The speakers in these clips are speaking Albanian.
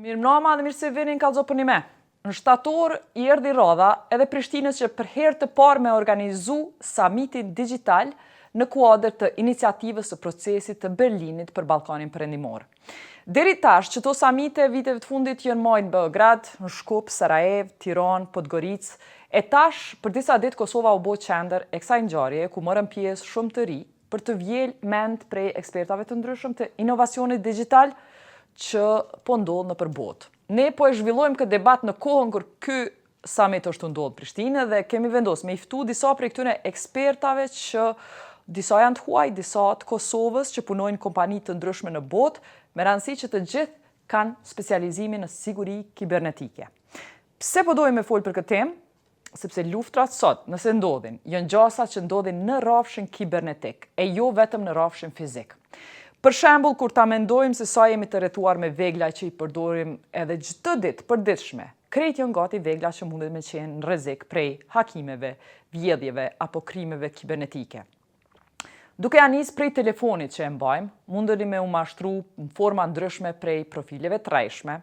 Mirë mbrëma dhe mirë se vini në Kallxo.com. Në shtator i erdhi Rrjedhja edhe Prishtinës që për herë të parë me organizu Samitin Digjital në kuadër të iniciativës së procesit të Berlinit për Ballkanin Perëndimor. Deri tash, çdo samite viteve të fundit janë marrë në Beograd, në Shkup, Sarajevo, Tiranë, Podgoricë, e tash për disa ditë Kosova u bë qendër e kësaj ngjarjeje ku morën pjesë shumë të ri për të vjel mend prej ekspertave të ndryshëm të inovacionit digjital që po ndodh nëpër botë. Ne po e zhvillojmë këtë debat në kohën kur ky summit është ndodhur në Prishtinë dhe kemi vendosur me i ftu disa prej këtyre ekspertave që disa janë të huaj, disa të Kosovës që punojnë kompani të ndryshme në botë, me rëndësi që të gjithë kanë specializimin në siguri kibernetike. Pse po dojmë me folë për këtë temë? Sepse luftrat sot, nëse ndodhin, janë gjasa që ndodhin në rrafshin kibernetik, e jo vetëm në rrafshin fizik. Për shembull, kur ta mendojmë se sa jemi të rrethuar me vegla që i përdorim edhe çdo ditë përditshme, krejt janë gati vegla që mundet me qenë në rrezik prej hakimeve, vjedhjeve apo krimeve kibernetike. Duke ja nisë prej telefonit që e mbajmë, mundeni me u mashtru në forma ndryshme prej profileve të rrejshme,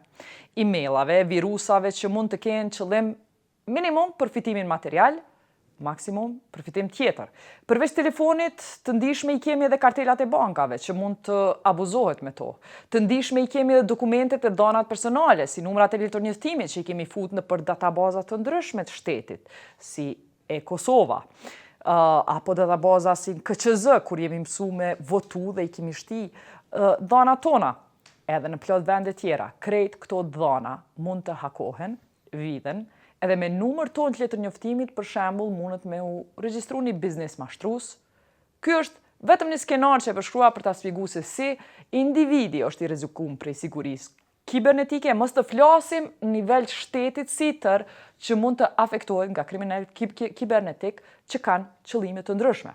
emailave, virusave që mund të kenë qëllim minimum përfitimin material, maksimum përfitim tjetër. Përveç telefonit, të ndihshme i kemi edhe kartelat e bankave që mund të abuzohet me to. Të ndihshme i kemi edhe dokumentet e dhënat personale, si numrat e letërnjoftimit që i kemi fut në për databaza të ndryshme të shtetit, si e Kosova, apo databaza si KQZ, kur jemi mësu me votu dhe i kemi shti dhënat tona, edhe në plot vende tjera. Krejt këto dhëna mund të hakohen, vidhen, edhe me numër ton të letërnjoftimit, për shembull, mundet me u regjistru një biznes mashtrus. Ky është vetëm një skenar që e përshkrua për ta shpjeguar se si individi është i rrezikuar prej sigurisë kibernetike, mos të flasim në nivel shtetit si tër që mund të afektohet nga kriminalit kibernetik që kanë qëllime të ndryshme.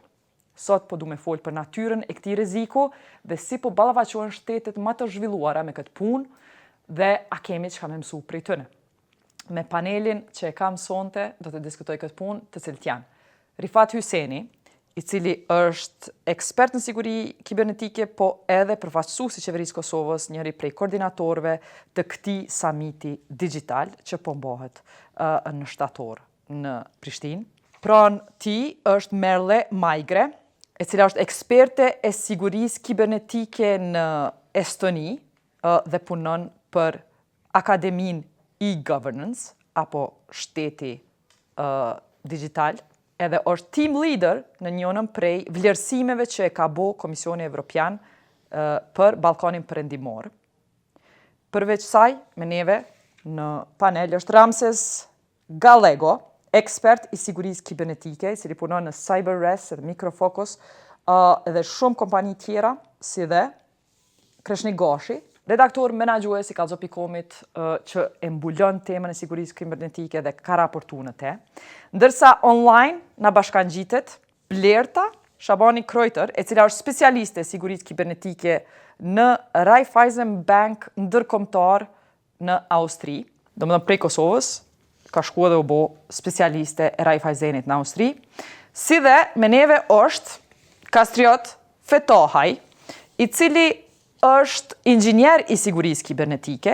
Sot po du me folë për natyrën e këtij rreziku dhe si po ballafaqohen shtetet më të zhvilluara me këtë punë dhe a kemi çka me mësu prej tyre. Me panelin që e kam sonte, do të diskutoj këtë punë, të cilët janë Rifa Hyseni, i cili është ekspert në siguri kibernetike, po edhe përfaqësues i qeverisë Kosovës, njëri prej koordinatorëve të këtij samiti digjital që po mbohet në shtator në Prishtinë. Pranë tij është Merle Maigre, e cila është eksperte e sigurisë kibernetike në Estoni dhe punon për Akademinë e-governance, apo shteti digjital, edhe është team leader në njënën prej vlerësimeve që e ka bo Komisioni Evropian për Ballkanin Perëndimor. Përveç saj, me neve në panel është Ramses Gallego, ekspert i sigurisë kibernetike, i cili punon në CyberRes dhe Microfocus, edhe shumë kompani tjera, si dhe Kreshnik Gashi, redaktor menaxhues i Kallxo.com-it që e mbulon temën e sigurisë kibernetike dhe ka raportuar në te. Ndërsa online na bashkangjitet Blerta Kreuter, e cila është specialiste e sigurisë kibernetike në Raiffeisen Bank ndërkombëtar në Austri, domethënë prej Kosovës, ka shkuar dhe u bë specialiste e Raiffeisenit në Austri. Si dhe me neve është Kastriot Fetahaj, i cili është inxhinier i sigurisë kibernetike,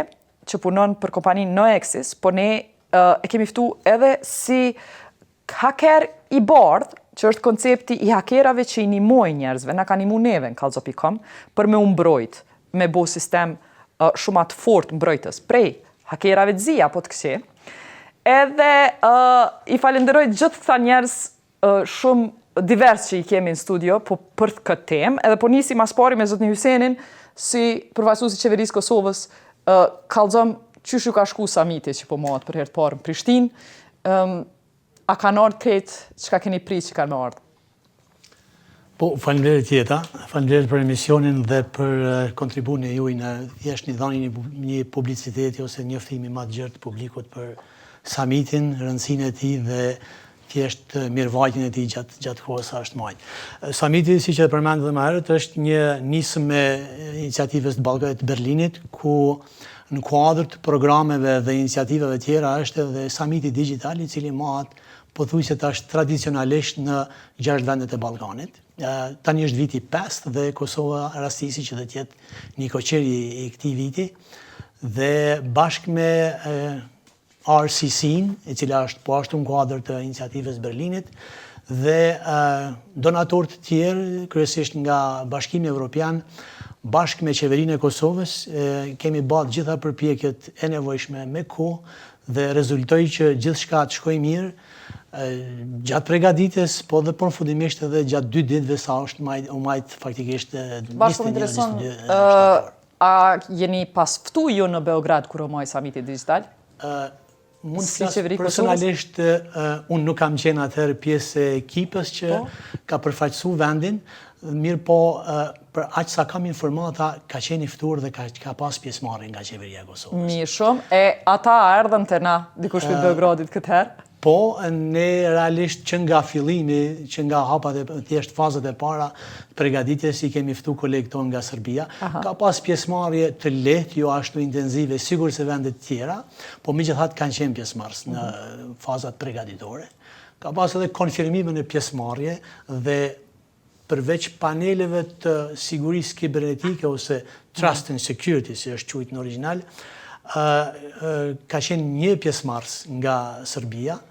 që punon për kompaninë Noexis, po ne e kemi ftu edhe si haker i bardh, që është koncepti i hakerave që i nimojnë njerëzve, na ka nimu neve në Kallxo.com, për me umbrojt, me bo sistem shumë atë fort mbrojtës prej hakerave të zi, apo të këqe. Edhe i falenderoj gjithë këta njerëz shumë divers që i kemi në studio, po për këtë temë, edhe po nisim as pari me zotin Hysenin, si përfaqësues i qeverisë Kosovës, kallëzom qysh ju ka shku samiti që po mohet për herë të parë në Prishtinë, a kanë ardhur krejt çka keni pritë që kanë ardhur? Po, faleminderit Jeta, faleminderit për emisionin dhe për kontributin e juaj në thjesht një dhënie një publiciteti ose njoftimi më të gjerë të publikut për samitin, rëndësinë e tij dhe thjesht mirëvajtjen e tij gjatë kohës sa është marrë. Samiti, siç e përmendëm më herët, është një nismë me iniciativës të Berlinit, ku në kuadër të programeve dhe iniciativave tjera është edhe samiti digjital, i cili mahet pothuajse tash tradicionalisht në 6 vendet e Ballkanit. Tani është viti 5 dhe Kosova rastisi që do të jetë një koqer i këtij viti. dhe bashkë me RCC-n, e cila është po ashtu në kuadër të iniciativës Berlinit, dhe donatorë të tjerë, kryesisht nga Bashkimi Evropian, bashkë me qeverinë e Kosovës, kemi bërë gjitha përpjekjet e nevojshme me kohë dhe rezultoi që gjithçka të shkojë mirë gjatë pregaditjes, po dhe përfundimisht edhe gjatë 2 ditëve sa është u majt faktikisht 21-22 shtator. A jeni pas ftu ju në Beograd kur u moj Samiti Digjital? Mund të flas personalisht, unë nuk kam qenë atëherë pjesë e ekipës që ka përfaqësuar vendin, mirë po për aq sa kam informata ka qenë i ftuar dhe ka pas pjesëmarrje nga qeveria e Kosovës. Mirë shumë, e ata erdhën te na dikush në Beogradit këtë herë? Po, ne realisht që nga fillimi, që nga hapat e thjesht fazat e para pregaditjes i kemi ftu kolegë tonë nga Serbia. Ka pas pjesëmarrje të lehtë, jo ashtu intenzive, sigur se vendet tjera, po megjithatë kanë qenë pjesëmarrës në fazat pregaditore. Ka pas edhe konfirmimin e pjesëmarrje dhe përveç paneleve të sigurisë kibernetike ose Trust and Security, si është quajtur në origjinal, ka qenë një pjesëmarrës nga Serbia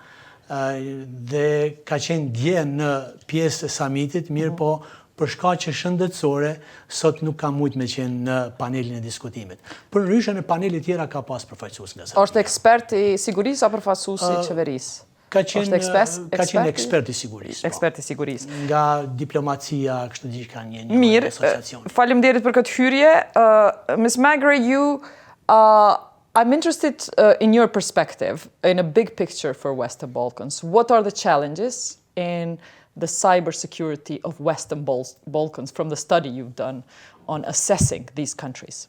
dhe ka qenë dje në pjesë e Samitit, mirë po për shkaqe shëndetësore, sot nuk ka mujt me qenë në panelin e diskutimit. Për ndryshe në panelit tjera ka pas përfaqësues nga Serbia. Është ekspert i sigurisë apo përfaqësues i qeverisë? Ka qenë ekspert i sigurisë. Ekspert i sigurisë. Nga diplomacia, kështu gjithë ka një asociacion. Faleminderit për këtë hyrje. Ms. Maigre, I'm interested in your perspective, in a big picture for Western Balkans. What are the challenges in the cybersecurity of Western Balkans from the study you've done on assessing these countries?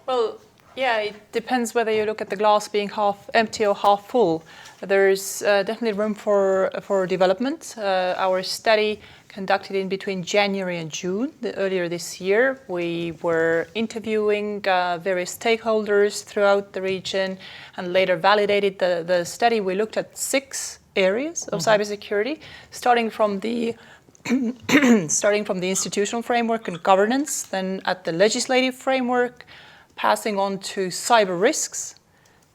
Well, yeah, it depends whether you look at the glass being half empty or half full. There's definitely room for development. Our study conducted in between January and June, earlier this year. We were interviewing various stakeholders throughout the region and later validated the study. We looked at 6 areas of cybersecurity, starting from the institutional framework and governance, then at the legislative framework, passing on to cyber risks,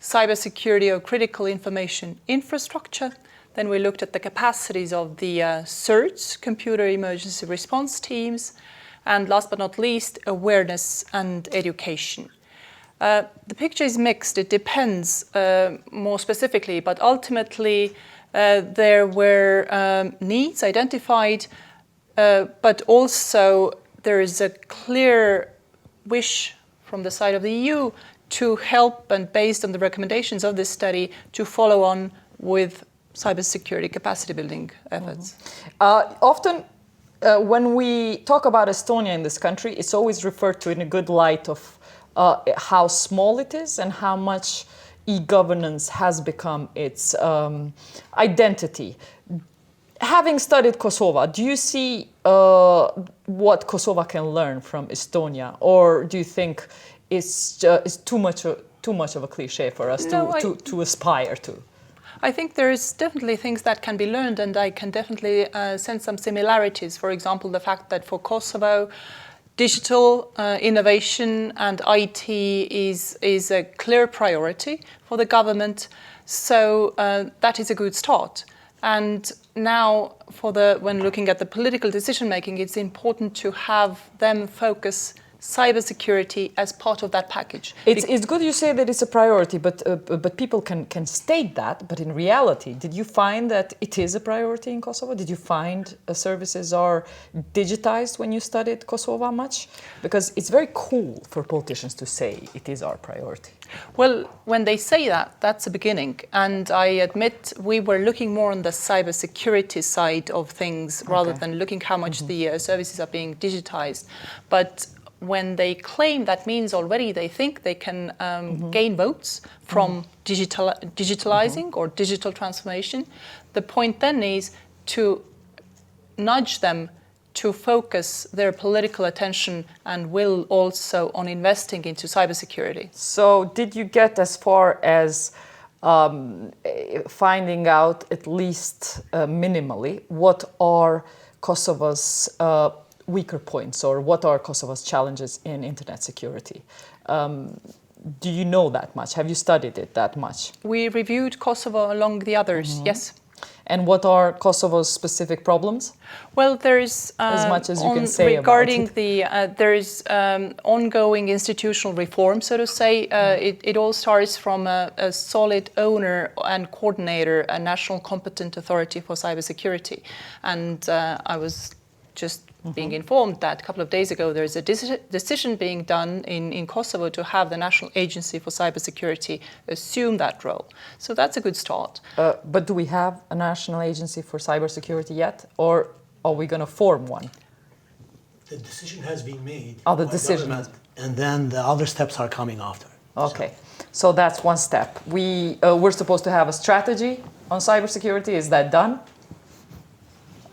cybersecurity of critical information infrastructure. Then we looked at the capacities of the CERTs, computer emergency response teams, and last but not least, awareness and education. The picture is mixed. It depends more specifically, but ultimately there were needs identified, but also there is a clear wish from the side of the EU to help, and based on the recommendations of this study, to follow on with cybersecurity capacity building efforts. Often when we talk about Estonia in this country, it's always referred to in a good light of how small it is and how much e-governance has become its identity. Having studied Kosovo, do you see what Kosovo can learn from Estonia, or do you think it's too much of a cliche for us to aspire to? I think there's definitely things that can be learned, and I can definitely sense some similarities. For example, the fact that for Kosovo, digital innovation and IT is a clear priority for the government, so that is a good start. And now, when looking at the political decision making, it's important to have them focus cybersecurity as part of that package. It's good you say that it's a priority, but people can state that, but in reality, did you find that it is a priority in Kosovo? Did you find services are digitized when you studied Kosovo much? Because it's very cool for politicians to say it is our priority. Well, when they say that, that's a beginning. And I admit we were looking more on the cybersecurity side of things rather than looking how much the services are being digitized. But when they claim, that means already they think they can gain votes from digitalizing or digital transformation. The point then is to nudge them to focus their political attention and will also on investing into cybersecurity. So did you get as far as finding out, at least minimally, what are Kosovo's weaker points, or what are Kosovo's challenges in internet security? do you know that much? Have you studied it that much? We reviewed Kosovo along the others, yes. And what are Kosovo's specific problems? Well, there's as much as you can say regarding about it. There is ongoing institutional reform, so to say. It all starts from a solid owner and coordinator, a national competent authority for cybersecurity. And I was just being informed that a couple of days ago there's a decision being done in Kosovo to have the National Agency for Cybersecurity assume that role. So that's a good start. But do we have a national agency for cybersecurity yet, or are we going to form one? The decision has been made. Oh, the decision. And then the other steps are coming after. Okay, so that's one step. We're supposed to have a strategy on cybersecurity. Is that done?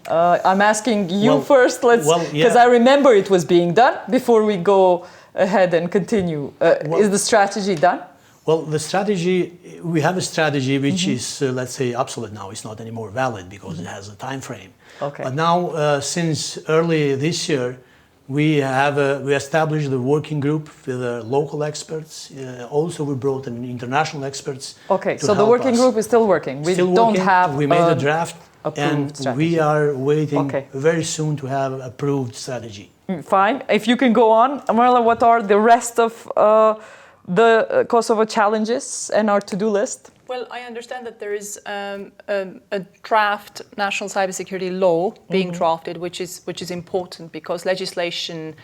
I'm asking you first, because I remember it was being done before we go ahead and continue. Is the strategy done? Well, the strategy, we have a strategy which is, let's say, obsolete now. It's not anymore valid because it has a time frame. Okay. But now, since early this year, we established the working group with local experts. Also, we brought in international experts. Okay, so the working group is still working. We don't have. We made a draft. And strategy. we are waiting very soon to have approved strategy. Fine. If you can go on, Merle, what are the rest of the Kosovo challenges and our to-do list? Well, I understand that there is a draft national cybersecurity law being drafted, which is important because legislation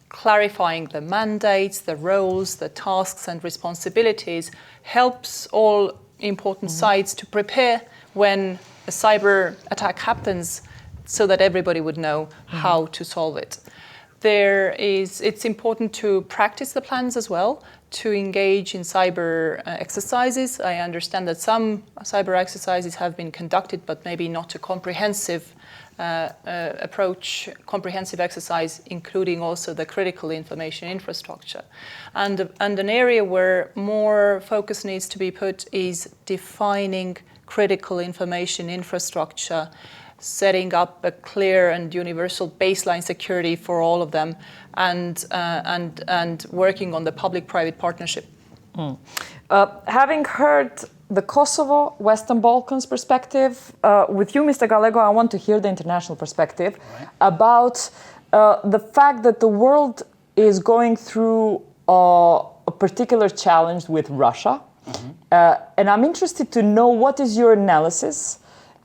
clarifying the mandates, the roles, the tasks and responsibilities helps all important sides to prepare when a cyber attack happens so that everybody would know how to solve it. It's important to practice the plans as well, to engage in cyber exercises. I understand that some cyber exercises have been conducted, but maybe not a comprehensive approach, comprehensive exercise, including also the critical information infrastructure. And an area where more focus needs to be put is defining critical information infrastructure, setting up a clear and universal baseline security for all of them, and working on the public-private partnership. Having heard the Kosovo, Western Balkans perspective, with you, Mr. Gallego, I want to hear the international perspective about the fact that the world is going through a particular challenge with Russia. And I'm interested to know what is your analysis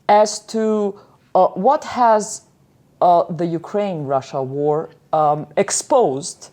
as to what has the Ukraine-Russia war exposed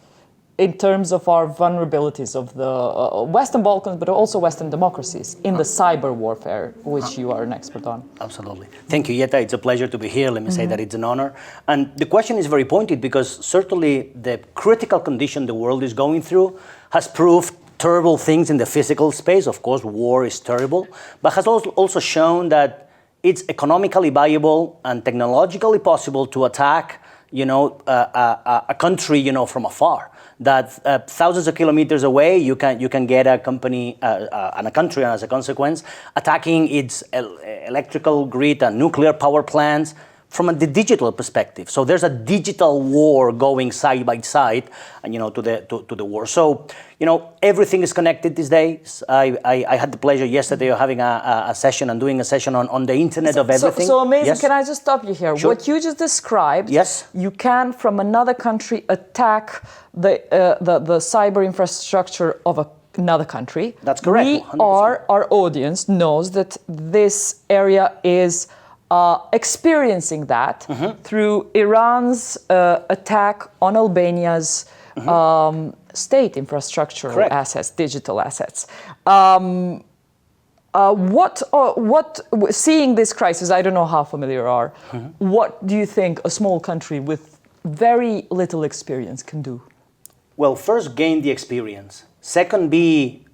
in terms of our vulnerabilities of the Western Balkans, but also Western democracies in the cyber warfare, which you are an expert on. Absolutely. Thank you, Jetta. It's a pleasure to be here. Let me say that it's an honor. And the question is very pointed because certainly the critical condition the world is going through has proved terrible things in the physical space. Of course, war is terrible, but has also shown that it's economically viable and technologically possible to attack, a country, from afar. That thousands of kilometers away, you can get a company and a country, and as a consequence, attacking its electrical grid and nuclear power plants from the digital perspective. So there's a digital war going side by side, and to the war. So everything is connected these days. I had the pleasure yesterday of having a session and doing a session on the internet of everything. So amazing. Yes? Can I just stop you here? Sure. What you just described, yes, you can from another country attack the cyber infrastructure of another country. That's correct. Our audience knows that this area is experiencing that through Iran's attack on Albania's state infrastructure assets, digital assets. Seeing this crisis, I don't know how familiar you are, what do you think a small country with very little experience can do? Well, first, gain the experience. Second, be,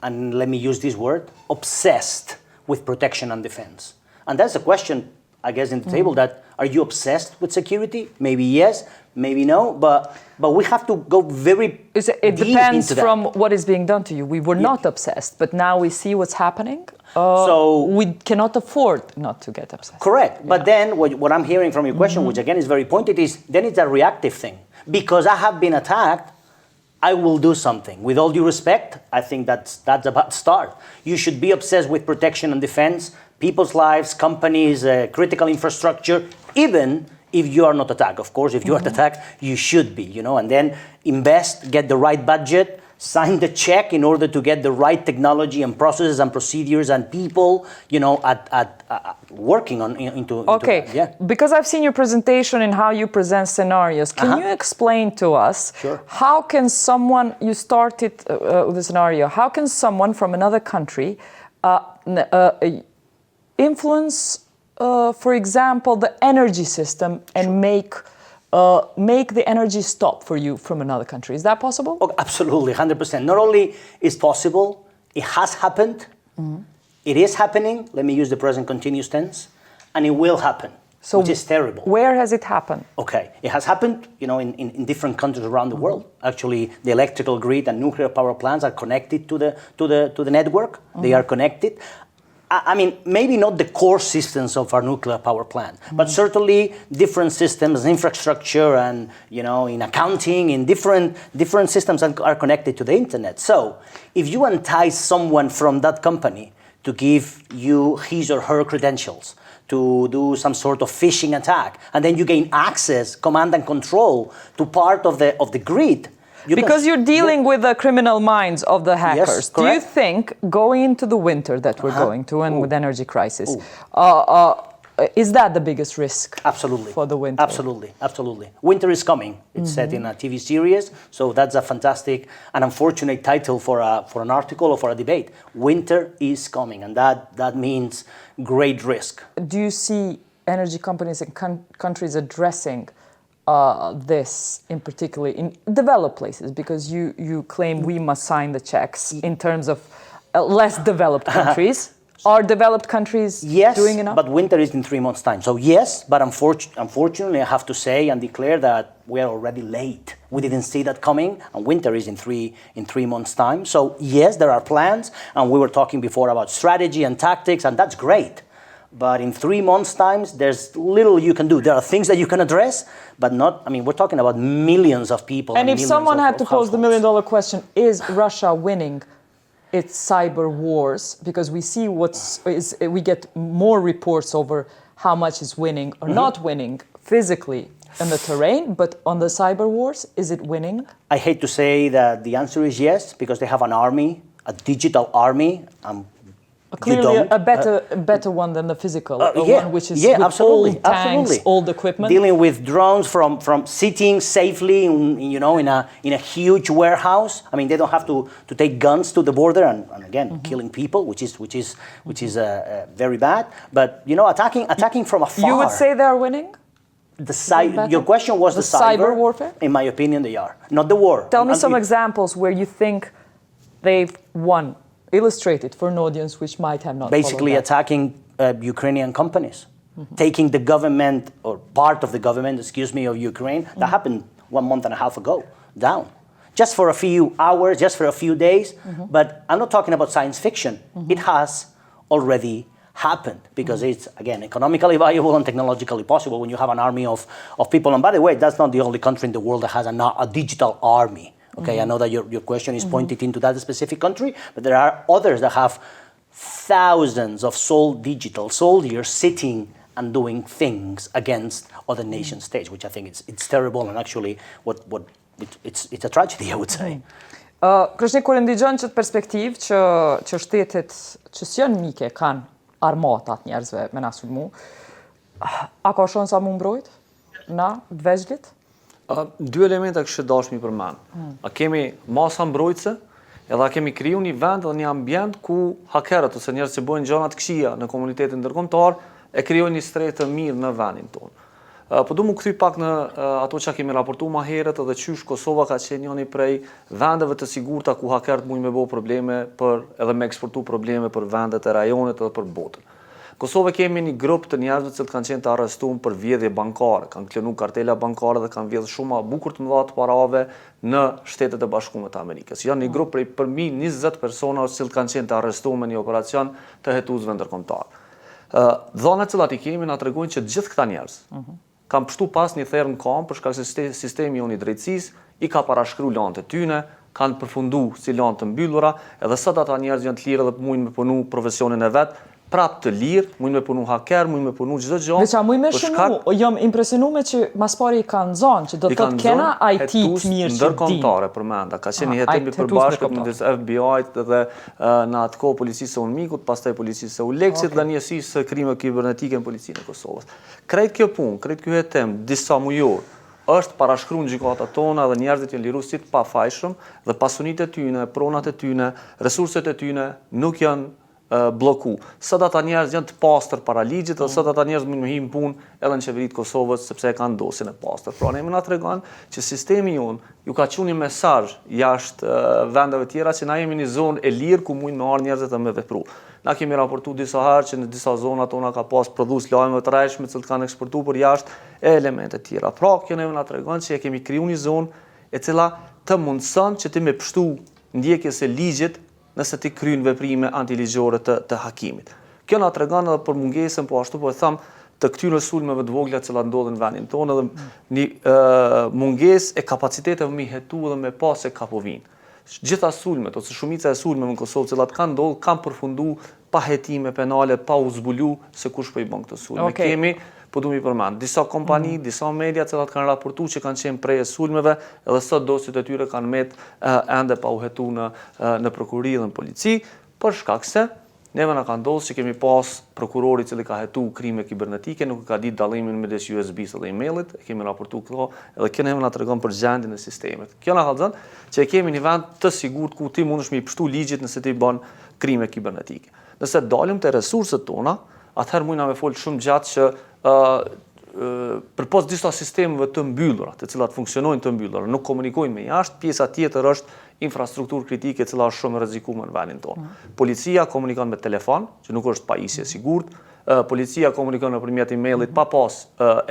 and let me use this word, obsessed with protection and defense. And that's the question, I guess, in the table, that are you obsessed with security? Maybe yes, maybe no, but we have to go very It deep depends into that. from what is being done to you. We were not obsessed, but now we see what's happening. So we cannot afford not to get obsessed. Correct. But then what I'm hearing from your question, which again is very pointed, is then it's a reactive thing. Because I have been attacked, I will do something. With all due respect, I think that's a bad start. You should be obsessed with protection and defense, people's lives, companies, critical infrastructure, even if you are not attacked. Of course, if you are attacked, you should be, and then invest, get the right budget, sign the check in order to get the right technology and processes and procedures and people, working into Okay, that. Yeah. Because I've seen your presentation and how you present scenarios. Can you explain to us how can someone, you started with a scenario, how can someone from another country influence, for example, the energy system and make the energy stop for you from another country? Is that possible? Oh, absolutely, 100%. Not only is possible, it has happened, it is happening, let me use the present continuous tense, and it will happen, which is terrible. Where has it happened? Okay, it has happened, in different countries around the world. Actually, the electrical grid and nuclear power plants are connected to the network. They are connected. I mean, maybe not the core systems of our nuclear power plant, but certainly different systems, infrastructure, and in accounting, in different systems are connected to the internet. So, if you entice someone from that company to give you his or her credentials, to do some sort of phishing attack, and then you gain access, command and control to part of the grid. Because you're dealing with the criminal minds of the hackers. Yes, do you think, going into the winter that we're going to, and with energy crisis, is that the biggest risk? Absolutely. For the winter? Absolutely. Winter is coming. It's set in a TV series, so that's a fantastic and unfortunate title for an article or for a debate. Winter is coming, and that means great risk. Do you see energy companies and countries addressing this in particular in developed places? Because you claim we must sign the checks in terms of less developed countries. Are developed countries doing enough? Yes, but winter is in 3 months' time. So yes, but unfortunately I have to say and declare that we are already late. We didn't see that coming, and winter is in 3 months' time. So yes, there are plans, and we were talking before about strategy and tactics, and that's great. But in 3 months' time, there's little you can do. There are things that you can address, but not, we're talking about millions of people. And if someone had to pose the million-dollar question, is Russia winning its cyber wars? Because we see we get more reports over how much is winning or not winning physically in the terrain, but on the cyber wars, is it winning? I hate to say that the answer is yes, because they have an army, a digital army. Clearly a better one than the physical one, which is with absolutely, old tanks, old equipment. Dealing with drones from sitting safely in a huge warehouse. They don't have to take guns to the border and again killing people, which is very bad. But attacking from afar. You would say they're winning? Your question was the cyber warfare? In my opinion, they are, not the war. Tell me some examples where you think they've won. Illustrate it for an audience which might have not basically attacking Ukrainian companies, taking the government or part of the government, of Ukraine. That happened 1.5 months ago, down. Just for a few hours, just for a few days. But I'm not talking about science fiction. It has already happened because it's, again, economically viable and technologically possible when you have an army of people. And by the way, that's not the only country in the world that has a digital army. Okay, I know that your question is pointed into that specific country, but there are others that have thousands of digital soldiers sitting and doing things against other nation states, which I think it's terrible and actually it's a tragedy, I would say. Kreshnik, kur ndigjon që të perspektiv që shtetet që s'janë mike kanë armatat njerëzve me na sulmu, a ka shon sa mu mbrojt na veçlit? Dy elementa kështë dashmi përmend. A kemi masa mbrojtëse, edhe a kemi kriju një vend dhe një ambient ku hakerët ose njerëz që bëjnë gjëra të këqija në komunitetin ndërkombëtar e krijojnë një stretë të mirë në vendin tonë. Po du mu kthy pak në ato që kemi raportu ma herët edhe qysh Kosova ka qenë njëni prej vendeve të sigurta ku hakerët mujnë me bo probleme edhe me eksportu probleme për vendet e rajonet edhe për botën. Kosovë kemi një grup të njerëzve që kanë qenë të arrestuar për vjedhje bankare, kanë klonu kartela bankare dhe kanë vjedhur shumë bukur të mëdha të parave në Shtetet e Bashkuara të Amerikës. Janë një grup prej përmi 20 persona që kanë qenë të arrestuar me një operacion të hetuesve ndërkombëtar. Dhënat që i kemi na tregojnë që gjithë këta njerëz kam pështu pas një therë në kam, për shkak se sistemi jonë i drejtësisë i ka parashkru lanë të tyne, kanë përfundu si lanë të mbyllura, edhe sot ata njerëz janë të lirë dhe mujnë me punu profesionin e vetë, prap të lirë, mujnë me punu haker, mujnë me punu çdo gjë. Veça mujnë me shënu, jam impresionuar që mas pari i kanë zonë, që do të thotë kena IT të mirë që ndërkombëtare përmenda, ka qenë një hetim i përbashkët midis FBI-t dhe në atë kohë policisë së Unmikut, pastaj policisë së Uleksit dhe njësisë së krime kibernetike në policinë e Kosovës. Krejt kjo punë, krejt kjo hetim, disa mujor, është parashkru në gjykata tona dhe njerëzit janë liru si të pafajshëm dhe pasunitë e tyne, pronat e tyne, resurset e tyne nuk janë bloku. Sot ata njerëz janë të pastër para ligjit dhe sot ata njerëz mund me him punë edhe në qeveritë Kosovës sepse e kanë dosin e pastër. Pra ne na tregon që sistemi jonë ju ka qenë një mesazh jashtë vendeve tjera që na jemi në zonë e lirë ku mund me ardh njerëzit dhe me vepru. Na kemi raportu disa herë që në disa zona tona ka pas prodhues lajme të rrejshme që kanë eksportuar për jashtë e elemente tjera. Pra kjo na tregon që e kemi kriju një zonë e cila të mundson që ti me pështu ndjekjes së ligjit nëse ti kryen veprime antiligjore të hakimit. Kjo na tregon edhe për mungesën, po ashtu po e them, të këtyre sulmeve të vogla që ndodhin në vendin tonë dhe një mungesë e kapaciteteve me hetu dhe me pas se ka po vinë. Gjitha sulmet ose shumica e sulmeve në Kosovë që kanë ndodhur kanë përfundu pa hetime penale, pa u zbulu se kush po i bën këto sulme. Kemi po du mi përmend, disa kompani, disa media që kanë raportu që kanë qenë prej e sulmeve edhe sot dosjet e tyre kanë met ende pa u hetu në prokurori dhe në polici, për shkak se neve na ka ndodhur që kemi pas prokurori që ka hetu krime kibernetike, nuk ka ditë dallimin midis USB-s dhe emailit, e kemi raportu këto, edhe kjo neve na tregon për gjendjen e sistemit. Kjo na kallzon që e kemi një vend të sigurt ku ti mundesh me i pështu ligjit nëse ti bën krime kibernetike. Nëse dalim te resurset tona, atëherë mujna me fol shumë gjatë që përpos disa sistemeve të mbyllura, të cilat funksionojnë të mbyllura, nuk komunikojnë me jashtë, pjesa tjetër është infrastrukturë kritike e cila është shumë e rrezikuar në vendin tonë. Policia komunikon me telefon, që nuk është pajisje e sigurt, policia komunikon nëpërmjet emailit pa pas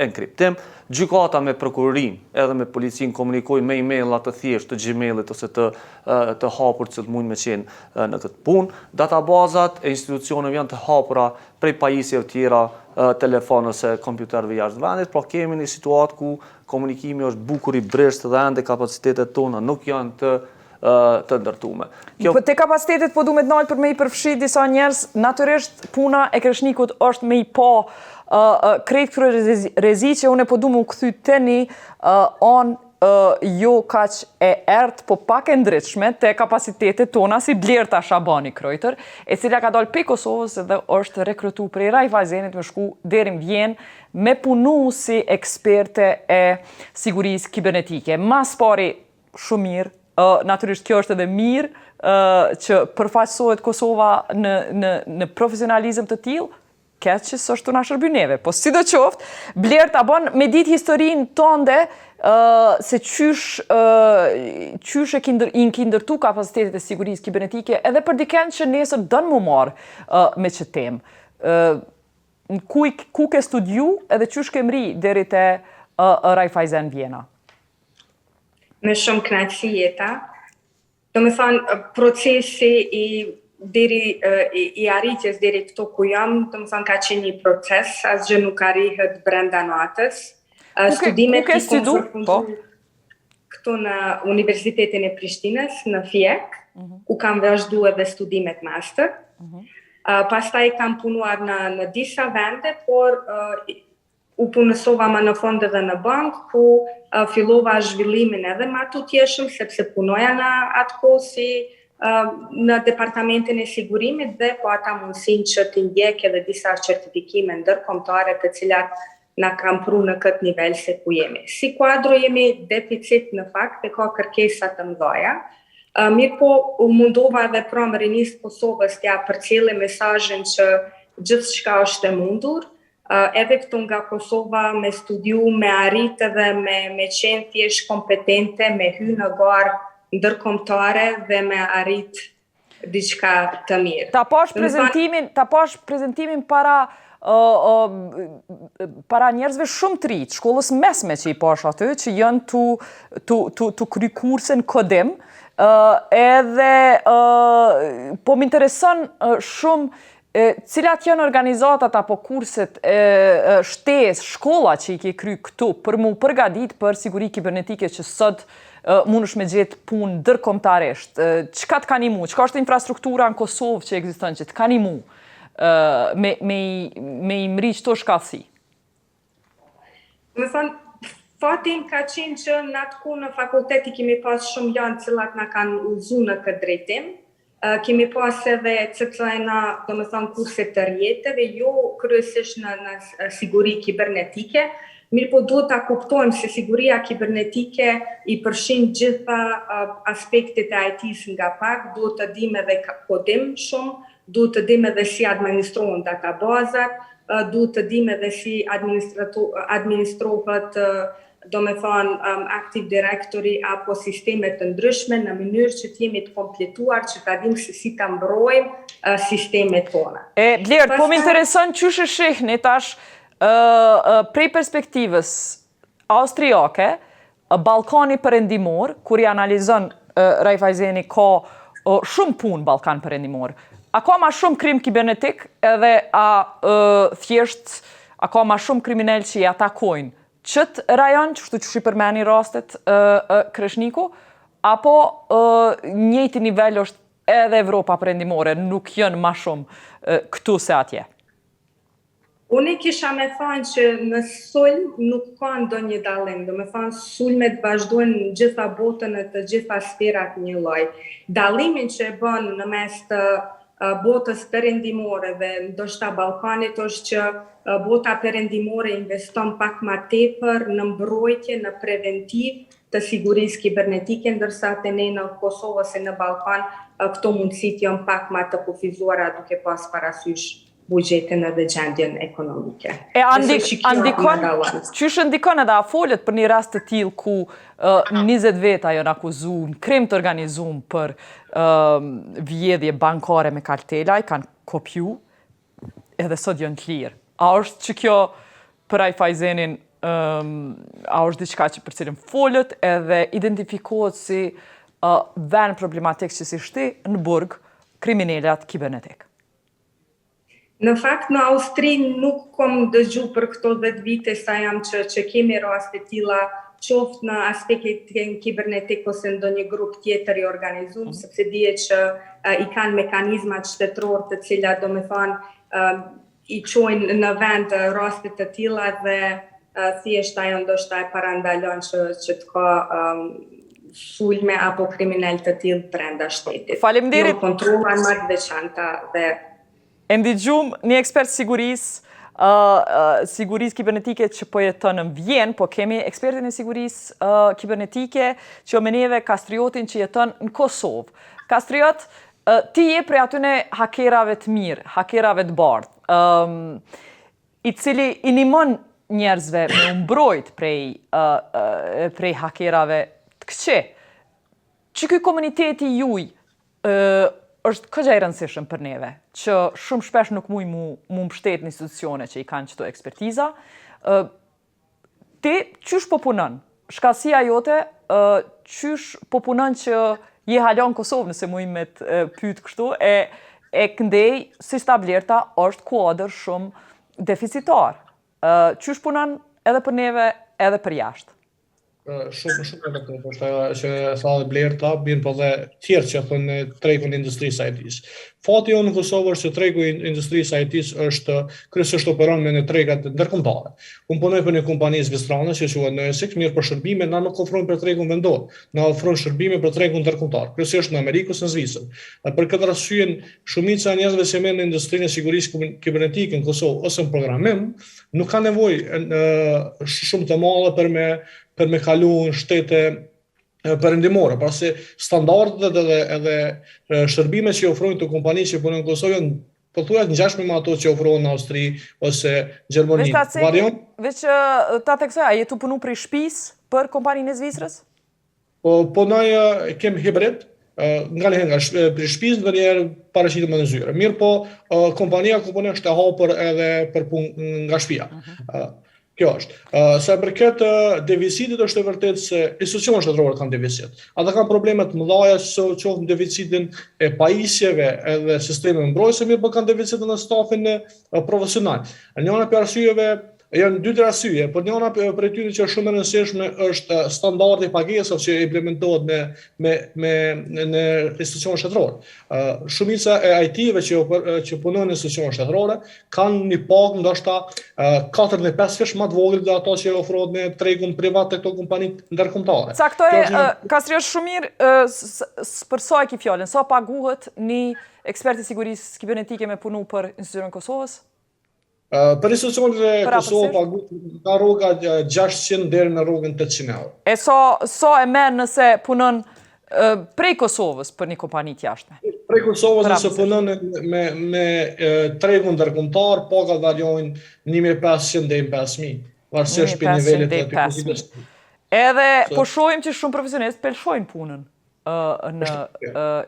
enkriptim, gjykata me prokurorin edhe me policinë komunikojnë me emaila të thjeshtë të Gmailit ose të hapur që mund me qenë në këtë punë. Databazat e institucioneve janë të hapura prej pajisjeve tjera, telefon ose kompjuterëve jashtë vendit, pra kemi një situatë ku komunikimi është bukur i breshtë dhe ende kapacitetet tona nuk janë të ndërtume. Po te kapacitetet po du me të nalë për me i përfshi disa njerëz, natyrisht puna e Kreshnikut është me i po krejt kërë rezi që une po du mu këthy teni jo kaq e ertë, po pak e ndryshme te kapacitetet tona si Blerta Shabani Krojtër, e cila ka dalë pe Kosovës dhe është rekrutu prej Rifa Hysenit me shku deri në Vjenë me punu si eksperte e sigurisë kibernetike. Mas pari shumë mirë, natyrisht kjo është edhe mirë që përfaqësohet Kosova në profesionalizëm të tillë, keq që s'është të na shërby neve. Po sidoqoftë, Blerta bën me ditë historinë tënde se qysh e ki ndërtu kapacitetet e sigurisë kibernetike edhe për dikën që nesër dën mu marë me që temë. Ku ke studiu edhe qysh ke mri deri te Rifa Hysen Vjena? Me shumë kënaqësi jeta. Do me thonë, procesi i arritjes deri këto ku jam, do me thonë ka qenë një proces, asgjë nuk arrihet brenda natës. Studimet i kom përfundu këtu në Universitetin e Prishtinës, në Fjek, ku kam vazhdu edhe studimet master. Pastaj kam punuar në disa vende, por u punësova më në fond edhe në bank, ku fillova zhvillimin edhe më atutjeshëm, sepse punoja në atë kohë si në departamentin e sigurimit dhe po ata mundësin që t'i ndjek edhe disa certifikime ndërkombëtare të cilat na kam pru në këtë nivel se ku jemi. Si kuadro jemi deficit në fakt e ka kërkesa të mëdha. Mirë po u mundova edhe pranë rinisë Kosovës t'ja përcjellë mesazhin që gjithçka është e mundur. Edhe këtu nga Kosova me studiu, me arrit edhe me qenë thjesht kompetente, me hy në garë ndërkombëtare dhe me arrit diçka të mirë. Ta pash prezentimin para njerëzve shumë të rinj, shkollës mesme që i pash aty, që janë tu kry kursin kodim, edhe po më intereson shumë cilat janë organizatat apo kurset, shtesë, shkolla që i ke kry këtu për mu përgadit për siguri kibernetike që sot mund është me gjetë punë dërkombëtarisht. Çka të ka nimu? Çka është infrastruktura në Kosovë që ekziston që të ka nimu me i mri qëto shkallësi? Më thonë, fatin ka qenë që në atë ku në fakulteti kemi pas shumë janë cilat na kanë udhëzu në këtë drejtim. Kemi pas edhe CCNA, do më thonë, kurse të rrjeteve, jo kryesisht në siguri kibernetike, mirë po duhet ta kuptojmë se siguria kibernetike i përfshin gjitha aspektet e IT-së nga pak, duhet të dim edhe kodim shumë, duhet të dim edhe si administrohen databazat, duhet të dim edhe si administrohet do me thonë Active Directory apo sistemet të ndryshme në mënyrë që t'jemi të kompletuar që ta dim se si ta mbrojmë sistemet tona. Blerta, po më intereson qysh e shihni tash prej perspektivës austriake, Ballkani perëndimor, kur i analizon Rifa Hyseni ka shumë punë Ballkan perëndimor. A ka ma shumë krim kibernetik edhe thjesht a ka ma shumë kriminal që i atakojnë qëtë rajon, qështu që shqipërmeni rastet Kreshniku, apo njëjti nivel është edhe Evropa perëndimore, nuk jënë ma shumë këtu se atje? Unë kisha me thënë që në sulm nuk ka ndonjë dallim, do me thënë sulmet vazhdojnë në gjitha botën e të gjitha sferat një lloj. Dallimin që e bën në mes të botës perëndimore dhe ndoshta Ballkanit është që bota perëndimore investon pak ma tepër në mbrojtje, në preventiv të sigurisë kibernetike, ndërsa te ne në Kosovë ose në Ballkan këto mundësit janë pak ma të kufizuara duke pas parasysh bugjetin edhe gjendjen ekonomike. Qysh ndikon edhe a folët për një rast të tillë ku 20 veta janë akuzuar në krim të organizuar për vjedhje bankare me kartela, i kanë kopju edhe sot janë të lirë. A është që kjo për Rifa Hysenin, a është diçka që për cilën folët edhe identifikohet si vend problematik që si shti në burg kriminalat kibernetik? Në fakt, në Austri nuk kom dëgju për këto 10 vite sa jam që kemi raste tilla qoftë në aspektin kibernetik ose ndonjë grup tjetër i organizuar, sepse dihet që i kanë mekanizmat shtetëror të cilat do me thonë i çojnë në vend raste të tilla dhe thjesht ajo ndoshta e parandalon që të ka sulme apo kriminal të tillë brenda shtetit. Faleminderit. Jo kontrolla më të veçanta dhe e ndigjum një ekspert sigurisë kibernetike që po jeton në Vjenë, po kemi ekspertin e sigurisë kibernetike që o meneve Kastriotin që jeton në Kosovë. Kastriot, ti je prej atyne hakerave të mirë, hakerave të bardhë, i cili i nimon njerëzve me mbrojt prej hakerave të këqe. Që ky komuniteti juj është këgja i rëndësishëm për neve, që shumë shpesh nuk muj mu mbështet në institucione që i kanë qëto ekspertiza. Ti, qysh po punon? Shkallësia jote, qysh po punon që je halon Kosovë, nëse muj me të pytë kështu, e këndej, si sta Blerta, është kuadër shumë deficitar. Qysh punon edhe për neve, edhe për jashtë? Shumë e vërtetë, është ajo që tha Blerta, bën po dhe tjerë që thonë tregun e industrisë IT-s. Fati jonë në Kosovë është që tregu i industrisë IT-s është kryesisht operon me në tregat ndërkombëtare. Unë punoj për një kompani zvistrane që quhet NSX, mirë për shërbime na nuk ofrojnë për tregun vendor, na ofrojnë shërbime për tregun ndërkombëtar, kryesisht në Amerikë ose në Zvicër. Për këtë arsye, shumica e njerëzve që merren në industrinë e sigurisë kibernetike në Kosovë ose në programim, nuk kanë nevojë shumë të madhe për me kalu në shtete perëndimore, pasi standardet edhe shërbimet që ofrojnë të kompani që punojnë në Kosovë janë pothuajse ngjashme me ato që ofrohen në Austri ose Gjermani. Veç ta theksoj, a je tu punu prej shtëpisë për kompaninë e Zvicrës? Po ne kemi hibrid, nga prej shtëpisë dhe njerë paraqitet në zyre. Mirë po, kompania ku punon është e hapur edhe për punë nga shtëpia. Kjo është. Sa përket deficitit është e vërtetë se institucionet shtetërore kanë deficit. Ata kanë probleme të mëdha qoftë në deficitin e pajisjeve edhe sistemeve mbrojtëse, mirë po kanë deficitin në stafin profesional. Njëra prej arsyeve janë dy arsye, por njëra prej tyre që është shumë e rëndësishme është standardi i pagesave që implementohet në institucionet shtetërore. Shumica e IT-ve që punojnë në institucionet shtetërore kanë një pagë ndoshta 4-5 më të vogël dhe ato që ofrohet në tregun privat të këto kompani ndërkombëtare. Caktoj, Kastriot shumë mirë, për sa e ki fjalën, sa paguhet një ekspert i sigurisë kibernetike me punu për institucionin e Kosovës? Për institucionet e Kosovë paguhet nga rroga 600 deri në rrogën 800 euro. E sa e merr nëse punon prej Kosovës për një kompani të jashtme? Prej Kosovës nëse punon me tregun ndërkombëtar, pagat variojnë 1500 deri 5000, varësisht për nivelet e depozitës. Edhe po shohim që shumë profesionistë pelshojnë punën në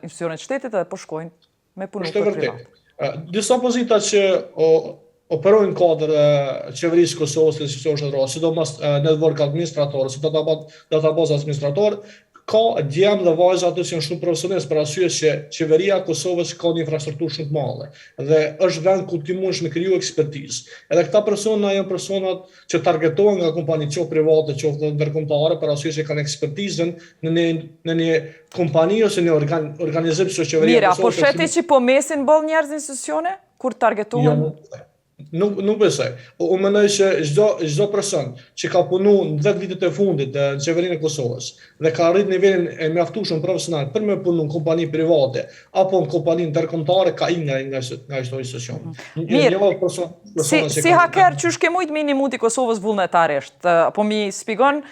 institucionet e shtetit dhe po shkojnë me punën për privat. Disa pozita që operojnë kodër qeverisë Kosovës dhe institucionet shtetërore, sidomos network administrator, si database administrator, ka djemë dhe vajza ato që janë shumë profesionistë për arsye që qeveria e Kosovës ka një infrastrukturë shumë të madhe dhe është vend ku ti mundesh me kriju ekspertizë. Edhe këta persona janë personat që targetohen nga kompani qoftë private, qoftë ndërkombëtare për arsye që kanë ekspertizën në një kompani ose në organizim që qeveria e Kosovës. Mira, po sheti që po mesin boll njerëz në institucione kur targetohen? Nuk besoj. Unë mendoj që çdo person që ka punuar në 10 vitet e fundit në qeverinë e Kosovës dhe ka arrit nivelin e mjaftueshëm profesional për me punu në kompani private apo në kompani ndërkombëtare ka nga çdo institucion. Mirë. Si haker çu ke mujt minimut i Kosovës vullnetarisht? Po mi shpjegon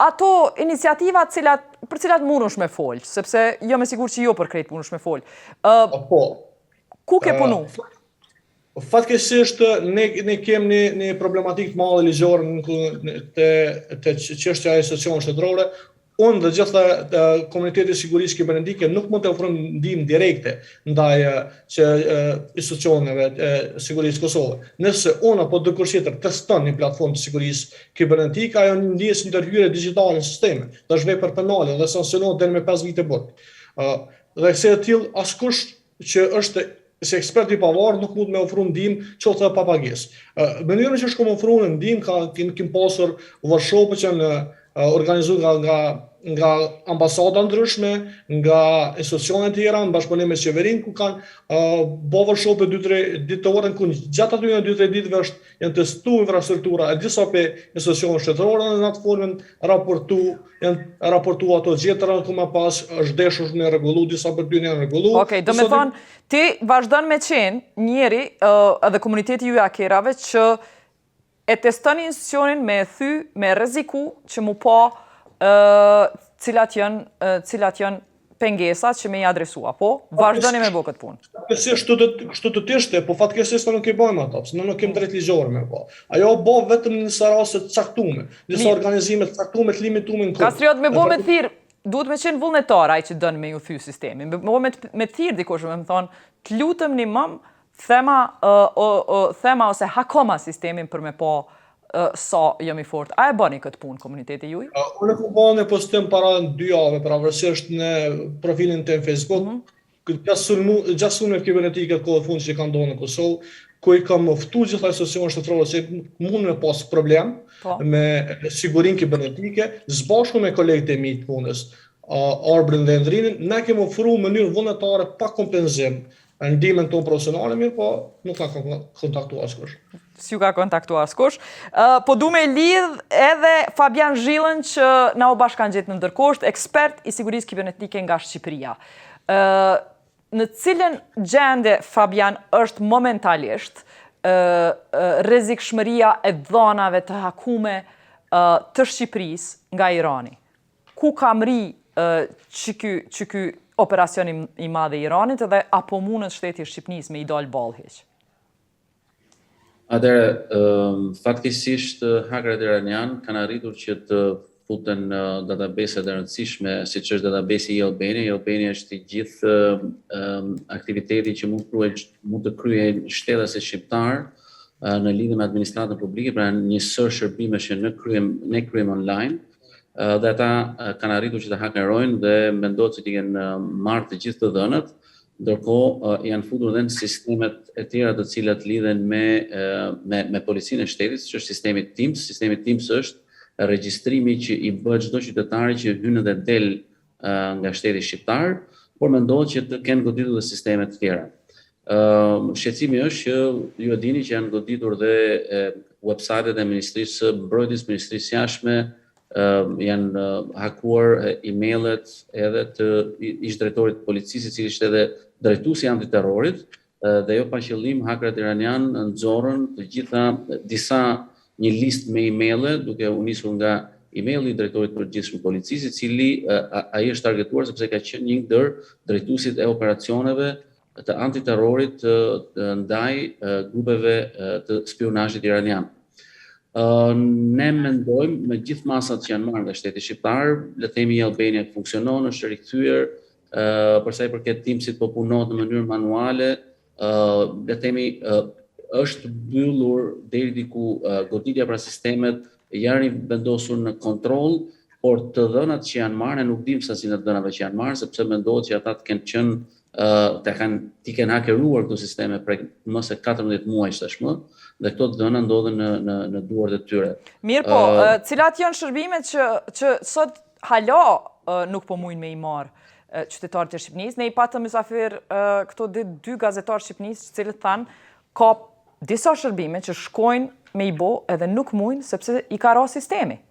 ato iniciativa për cilat mundesh me fol, sepse jo me sigurt që jo për krejt mundesh me fol. Ku ke punu? Fatkeqësisht ne kemi një problematikë të madhe ligjore të çështja e institucioneve shtetërore. Unë dhe gjitha komuniteti i sigurisë kibernetike nuk mund të ofrojmë ndihmë direkte ndaj institucioneve të sigurisë Kosovë. Nëse unë apo dikush tjetër teston një platformë të sigurisë kibernetike, ajo ndihet si ndërhyrje digjitale në sisteme, dhe është vepër penale dhe sanksionohet deri me 5 vite burg. Dhe se e tillë askush që është si ekspert i pavarur nuk mund me ofru ndihmë qoftë pa pagesë. Mënyra që shkojmë ofruar ndihmë kemi pasur workshope që janë organizuar nga ambasada ndryshme, nga institucione tjera, në bashkëpunim me qeverinë, ku kanë bërë workshope 2-3 ditore, ku gjatë atyre 2-3 ditëve janë testuar infrastruktura e disa pe institucione shtetërore në atë formën janë raportu ato gjetëra, ku më pas është deshur me rregullu, disa për ty janë rregullu. Okej, do me thonë, ti vazhdon me qenë njeri edhe komuniteti ju hakerave që e teston institucionin me e thy, me rreziku që mu pa cilat janë pengesat që me i adresua, po? Vazhdoni me bo këtë punë. Kështu të tishte, po fatkeqësisht nuk e bëjmë ato, se nuk kemi drejt ligjore me bo. Ajo bo vetëm në disa raste të caktuara, disa organizime të caktuara të limituara në kohë. Kastriot me bo me thirr, duhet me qenë vullnetar ai që dën me ju thy sistemin. Me bo me thirr dikush, me thonë, të lutëm një mam, thema ose hakoma sistemin për me po sa jam i fort. A e bëni këtë punë komuniteti juj? Unë e bënë postim para 2 javë, pavarësisht në profilin të Facebook, gjasune kibernetike të kohë fundit që kanë ndodhur në Kosovë, ku i kam ftuar gjitha institucionet shtetërore që mund me pas problem me sigurinë kibernetike, zbashku me kolegët e mi të punës, Arbrin dhe Endrinin, ne kemi ofruar në mënyrë vullnetare pa kompenzim ndihmën tonë profesionale, mirë, po nuk ka kontaktuar askush. Si ju ka kontaktuar askush. Po du me lidh edhe Fabian Zhillën që na u bashkan gjetë në ndërkohësht, ekspert i sigurisë kibernetike nga Shqipëria. Në cilën gjendje, Fabian, është momentalisht rrezikshmëria e dhënave të hakume të Shqipërisë nga Irani? Ku ka mri që ky operacioni i madh i Iranit edhe apo mundet shteti i Shqipërisë me i dal ballë hiç? Atëherë, faktikisht hakerët iranian kanë arritur që të futen databaset e rëndësishme, siç është database i Albania. Albania është i gjithë aktiviteti që mund të kryejnë shtetësit shqiptar në lidhje me administratën publike, pra një sër shërbimesh që ne kryejmë online, dhe ata kanë arritur që të hakerojnë dhe mendohet se i kanë marrë të gjithë të dhënat, ndërkohë janë futur edhe në sistemet e tjera të cilat lidhen me policinë e shtetit, që është sistemi TIMS. Sistemi TIMS është regjistrimi që i bëhet çdo qytetari që hyn dhe del nga shteti shqiptar, por mendohet që të kenë goditur dhe sisteme të tjera. Shqetësimi është që ju e dini që janë goditur dhe websajtet e Ministrisë së Mbrojtjes, Ministrisë Jashtme, janë hakuar emailët edhe të ish drejtorit të policisë, i cili ishte edhe drejtuesi i antiterrorit, dhe jo pa qëllim hakerët iranian nxorën të gjitha një listë me emailë, duke u nisur nga emaili i drejtorit të përgjithshëm të policisë, i cili ai është targetuar sepse ka qenë një ndër drejtuesit e operacioneve të antiterrorit ndaj grupeve të spionazhit iranian. Ne mendojmë me gjithë masat që janë marrë nga shteti shqiptar, le të themi Albania funksionon, është rikthyer, për sa i përket TIMS-it po punohet në mënyrë manuale, le të themi është mbyllur deri diku goditja pra sistemet janë vendosur në kontroll, por të dhënat që janë marrë, nuk dim sasinë e dhënave që janë marrë, sepse mendohet që ata të kenë qenë ti kanë hakeruar këto sisteme prej më se 14 muajsh tashmë, dhe këto dhëna ndodhen në duart e tyre. Mirë po, cilat janë shërbimet që sot hala nuk po mujnë me i marë qytetarët e Shqipërisë? Ne i patëm mysafir këto dy gazetarë Shqipërisë, që cilët thanë ka disa shërbime që shkojnë me i bo edhe nuk mujnë sepse i ka ra sistemi.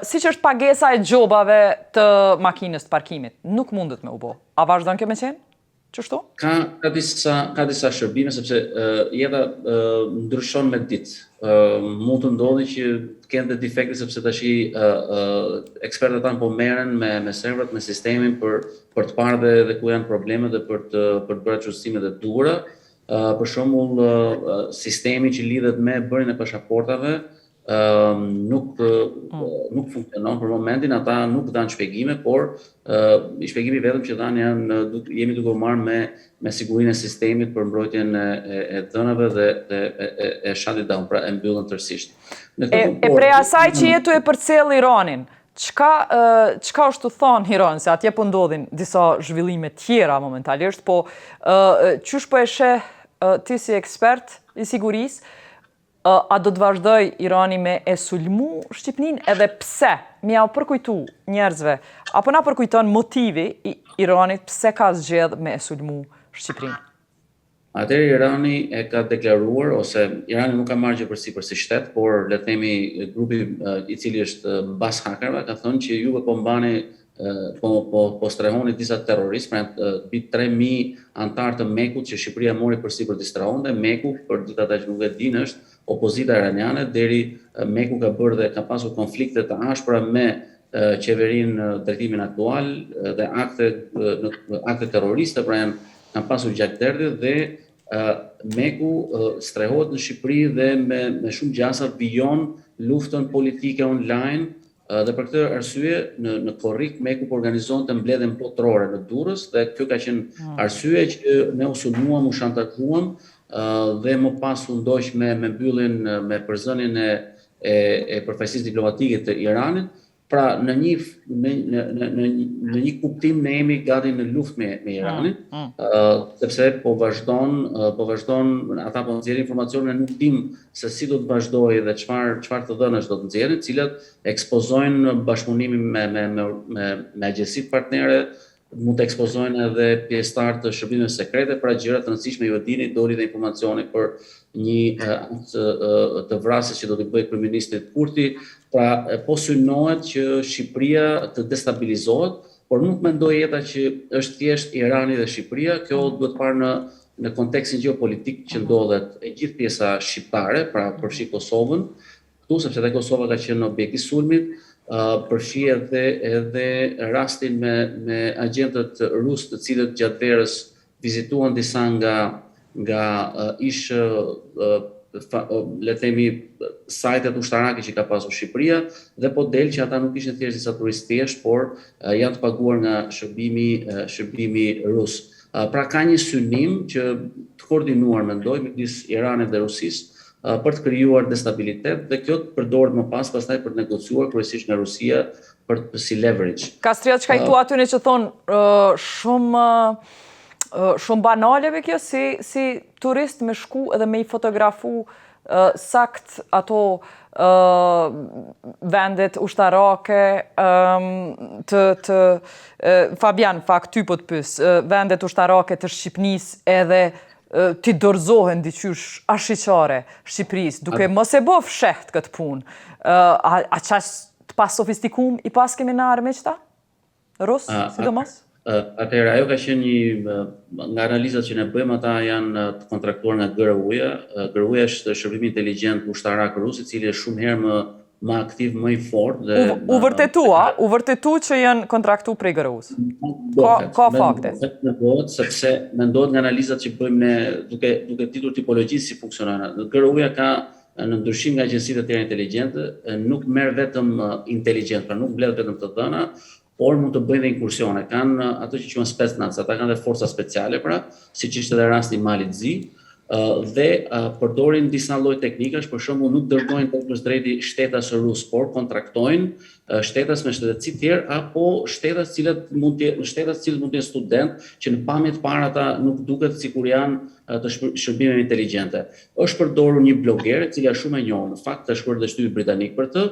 Si që është pagesa e gjobave të makinës të parkimit, nuk mundet me u bo. A vazhdon kjo me qenë? Qështu? Ka disa shërbime, sepse jeta ndryshon me ditë. Mund të ndodhi që kenë dhe defekte, sepse tash ekspertët tanë po merren me serveret, me sistemin për të parë dhe ku janë problemet dhe për të bërë çështjimet e duhura. Për shembull, sistemi që lidhet me bërjen e pasaportave nuk funksionon për momentin, ata nuk dhanë shpjegime, por i shpjegimi vetëm që dhanë jemi duke u marrë me sigurinë e sistemit për mbrojtjen e dhënave dhe e shutting down, pra e mbyllën tërësisht. E prej asaj që jetu e përcjell Iranin, çka është të thonë Iran, se atje po ndodhin disa zhvillime tjera momentalisht, po qysh po e sheh ti si ekspert i sigurisë, a do të vazhdoj Irani me e sulmu Shqipnin, edhe pse mi au përkujtu njerëzve, apo na përkujton motivi i Iranit pse ka zgjedh me e sulmu Shqiprin? Atëherë Irani e ka deklaruar, ose Irani nuk ka marrë gjë përsi si shtet, por le të themi grupi i cili është mbas hakerëve ka thënë që juve po mbani po strehoni disa terroristë, pra mbi 3000 antar të Mekut që Shqipëria mori përsipër të strehonte. Meku, për gjithë ata që nuk e dinë, është opozita iraniane, deri Meku ka bërë dhe ka pasur konflikte të ashpra me qeverinë drejtimin aktual dhe akte terroriste, pra kanë pasur gjakderdhje dhe Meku strehohet në Shqipëri dhe me shumë gjasa vijon luftën politike online. Dhe për këtë arsye në korrik Meku po organizonte mbledhjen botërore në Durrës dhe kjo ka qenë arsye që ne u sulmuam, u shantazhuam dhe më pas u ndoq me mbylljen, me përzënien e përfaqësisë diplomatike të Iranit. Pra në një kuptim ne jemi gati në luftë me Iranin, sepse po vazhdon ata po nxjerrin informacione, nuk dim se si do të vazhdojë dhe çfarë të dhënash do të nxjerrin, të cilat ekspozojnë bashkëpunimin me agjensitë partnere, mund të ekspozojnë edhe pjesëtar të shërbimeve sekrete, pra gjëra të rëndësishme. Ju e dini, doli dhe informacioni për një akt të vrasjes që do të bëjë kryeministri Kurti. Pra po synohet që Shqipëria të destabilizohet, por nuk mendoj jeta që është thjesht Irani dhe Shqipëria. Kjo duhet parë në kontekstin gjeopolitik që ndodhet e gjithë pjesa shqiptare, pra përfshi Kosovën, këtu sepse edhe Kosova ka qenë objekt i sulmit, përfshi edhe rastin me agjentët rusë të cilët gjatë verës vizituan disa nga ish le të themi sajtet ushtarake që ka pasur Shqipëria, dhe po del që ata nuk ishin thjesht disa turistë thjesht, por janë të paguar nga shërbimi rus. Pra ka një synim që të koordinuar, mendoj, midis Iranit dhe Rusisë për të krijuar destabilitet dhe kjo të përdoret më pastaj për të negociuar kryesisht nga Rusia për si leverage. Kastriot, çka I thua aty që thonë shumë banaleve kjo si turist me shku edhe me I fotografu sakt ato vendet ushtarake Fabian, fakt ty po të pys, vendet ushtarake të Shqipnisë edhe ti dorëzohen diqysh ashiqare Shqipërisë, duke mos e bo fsheht këtë punë. A qaq të pas sofistikum I pas kemi në arme qëta? Rus, sidomos? Atëherë, ajo ka qenë nga analizat që ne bëjmë, ata janë të kontraktuar nga GRU-ja. GRU-ja është shërbimi inteligjent ushtarak rus, I cili është shumë herë më aktiv, më I fortë. U vërtetu që janë kontraktu prej GRU-s. Ka fakte. Sepse mendohet nga analizat që bëjmë ne duke ditur tipologjisë si funksionon. GRU-ja ka në ndryshim nga agjencitë e tjera inteligjente, nuk merr vetëm inteligjent, pra nuk mbledh vetëm të dhëna, por mund të bëjnë dhe inkursione. Kanë ato që quhen spetsnaz, ata kanë dhe forca speciale, pra, siç ishte edhe rasti I Malit Zi, dhe përdorin disa lloj teknikash, për shembull nuk dërgojnë teknikës drejti shtetas rus, por kontraktojnë shtetas me shtetësi tjerë apo shtetas cilët mund të jenë student që në pamje të parë ata nuk duket sikur janë të shërbimeve inteligjente. Është përdorur një blogere, e cila shumë e njohur. Në fakt është bërë dhe shtypi britanik për të.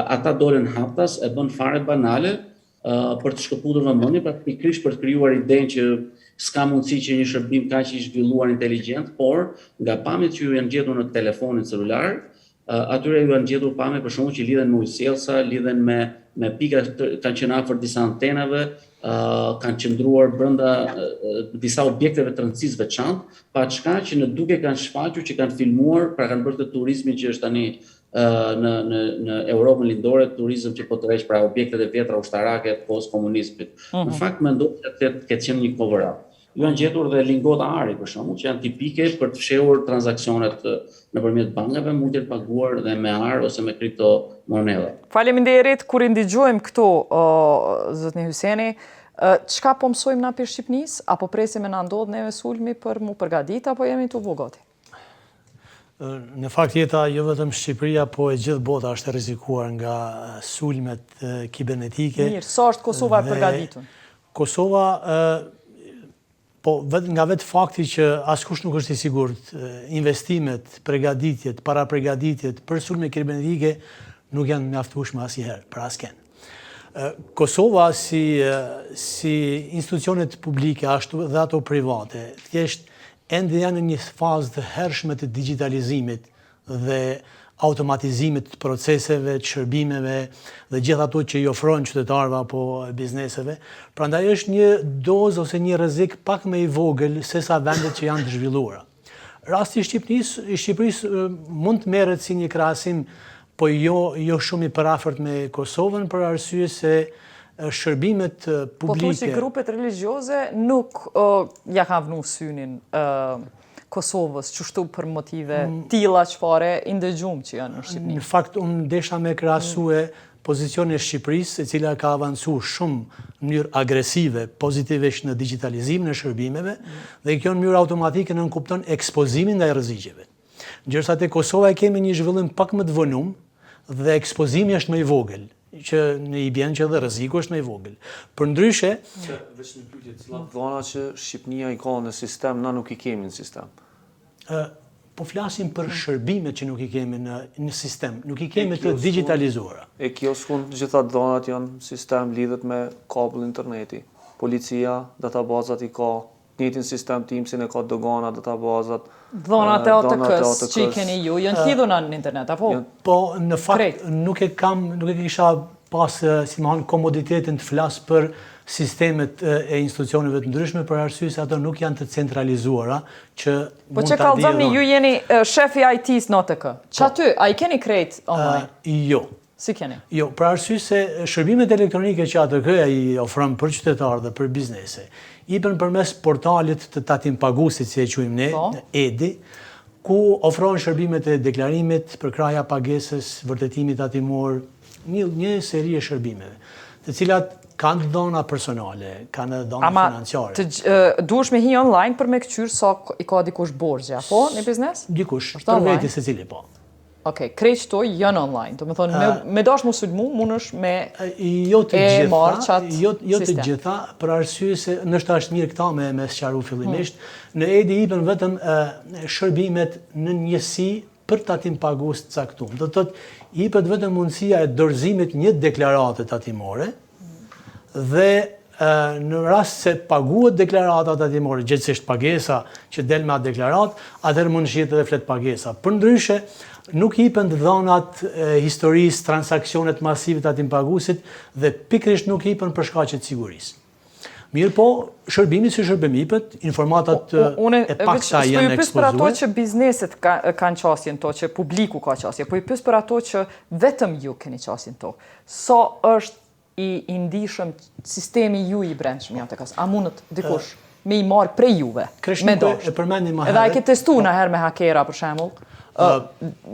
Ata dolen haptas, e bën fare banale për të shkëputur vëmendjen, pra pikërisht për të krijuar idenë që s'ka mundësi që një shërbim kaq I zhvilluar inteligjent, por nga pamjet që ju janë gjetur në telefonin celular, atyre ju janë gjetur pamje për shkakun që lidhen me ujësjellsa, lidhen me pika, kanë qenë afër disa antenave, kanë qëndruar brenda disa objekteve të rëndësisë veçantë, pa çka që në duke kanë shfaqur që kanë filmuar, pra kanë bërë të turizmin që është tani në Europën lindore, turizëm që po tërheq pra objektet e vjetra ushtarake post komunizmit. Në fakt mendohet se ketë qenë një cover up. Ju janë gjetur dhe lingota ari për shembull, që janë tipike për të fshehur transaksionet nëpërmjet bankave, mund të jetë paguar dhe me ar ose me kriptomonedha. Faleminderit, kur I ndigjojmë këtu zotni Hyseni, çka po mësojmë na për Shqipënisë, apo presim e na ndodh neve sulmi për mu përgatit, apo jemi tu vogati? Në fakt jeta jo vetëm Shqipëria, po e gjithë bota është e rrezikuar nga sulmet kibernetike. Mirë, sa është Kosova e përgatitur? Kosova, po nga vetë fakti që askush nuk është I sigurt, investimet, përgatitjet, paraprëgatitjet për sulme kibernetike nuk janë mjaftueshme asnjëherë për askën. Kosova si institucionet publike ashtu dhe ato private, thjesht ende janë në një fazë të hershme të digitalizimit dhe automatizimit të proceseve, të shërbimeve dhe gjithë ato që I ofrojnë qytetarëve apo bizneseve. Prandaj është një dozë ose një rrezik pak më I vogël se sa vendet që janë të zhvilluara. Rasti I Shqipërisë mund të merret si një krahasim, po jo shumë I përafërt me Kosovën për arsye se shërbimet publike... Po thuaj si grupet religjioze nuk ja kanë vënë synin Kosovës, qështu për motive tilla çfarë I ndëgjum që janë në Shqipëri. Në fakt, unë desha me krahasue pozicionin e Shqipërisë, e cila ka avancuar shumë në mënyrë agresive, pozitivisht në digitalizim në shërbimeve, dhe kjo në mënyrë automatike nënkupton ekspozimin ndaj rreziqeve. Ndërsa te Kosova e kemi një zhvillim pak më të vonum dhe ekspozimi është më I vogël, që në I bjen që dhe rreziku është më I vogël. Përndryshe, veç një pyetje, cilat dhona që Shqipënia I ka në sistem, na nuk I kemi në sistem. Po flasim për shërbimet që nuk I kemi në sistem, nuk I kemi të digitalizuara. E kioskun, gjitha dhonat janë sistem lidhet me kabull interneti. Policia, databazat I ka, njëjtin sistem Teamsin e ka dogana, databazat. Dhonat e ATK-së që I keni ju, janë lidhuna në internet, apo? Po, në fakt, nuk e kisha pas, si më hanë, komoditetin të flas për sistemet e institucioneve të ndryshme për arsye se ato nuk janë të centralizuara që po që kallëzoni, ju jeni shefi IT-s në ATK. Që aty, a I keni krejt online? Jo. Si keni? Jo, për arsye se shërbimet elektronike që ATK-ja I ofron për qytetarë dhe për biznese, I bën përmes portalit të tatim paguesit, si e quajmë ne, EDI, ku ofron shërbimet e deklarimit, përkraja pagesës, vërtetimit tatimor, një seri e shërbimeve, të cilat Kanë dhona personale, kanë dhona financiare. Duhesh me hi online për me këqyrë sa i ka dikush borxhe, po, në biznes? Dikush, për veti se cili po. Okej, krejt këto janë online, do me thonë, me dash mu sulmu, munësh me jo të gjitha, për arsye se nështë është mirë këta me sqaru fillimisht, në EDI për vetëm shërbimet në njësi për tatim pagus të caktum. Do të thotë, i për vetëm mundësia e dorëzimit një deklarate tatimore, dhe në rast se paguhet deklarata tatimore, gjithsesht pagesa që del me atë deklarat, atëherë mund shihet edhe flet pagesa. Për ndryshe, nuk hipen dhonat historisë, transaksionet masive të tatim pagusit dhe pikrisht nuk hipen për shkaqe të sigurisë. Mirë po, shërbimi si shërbim hipet, informatat e paksa janë ekspozuar. Për ato që bizneset kanë qasjen to, që publiku ka qasje, po i pys për ato që vetëm ju keni qasjen to. Sa është i ndishëm sistemi ju i brendshëm i ATK-së? A mundët dikush me i marë prej juve? Kreshniku e përmendi ma herët. Edhe a ke testu në herë me hakera, për shembull?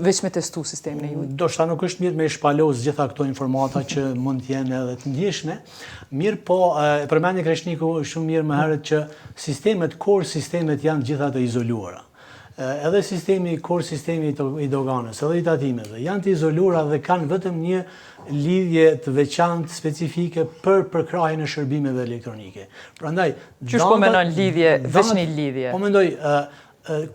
Veç me testu sistemin e ju? Do shta nuk është mirë me i shpalos gjitha këto informata që mund t'jenë edhe të ndjeshme. Mirë po, përmendi Kreshniku shumë mirë më herët që core sistemet janë gjitha të izoluara. Edhe sistemi i doganës, edhe i tatimeve, janë të izoluara dhe kanë vetëm një lidhje të veçantë specifike për përkrahjen e shërbimeve elektronike. Prandaj, qysh po menon lidhje, veç një lidhje? Po mendoj,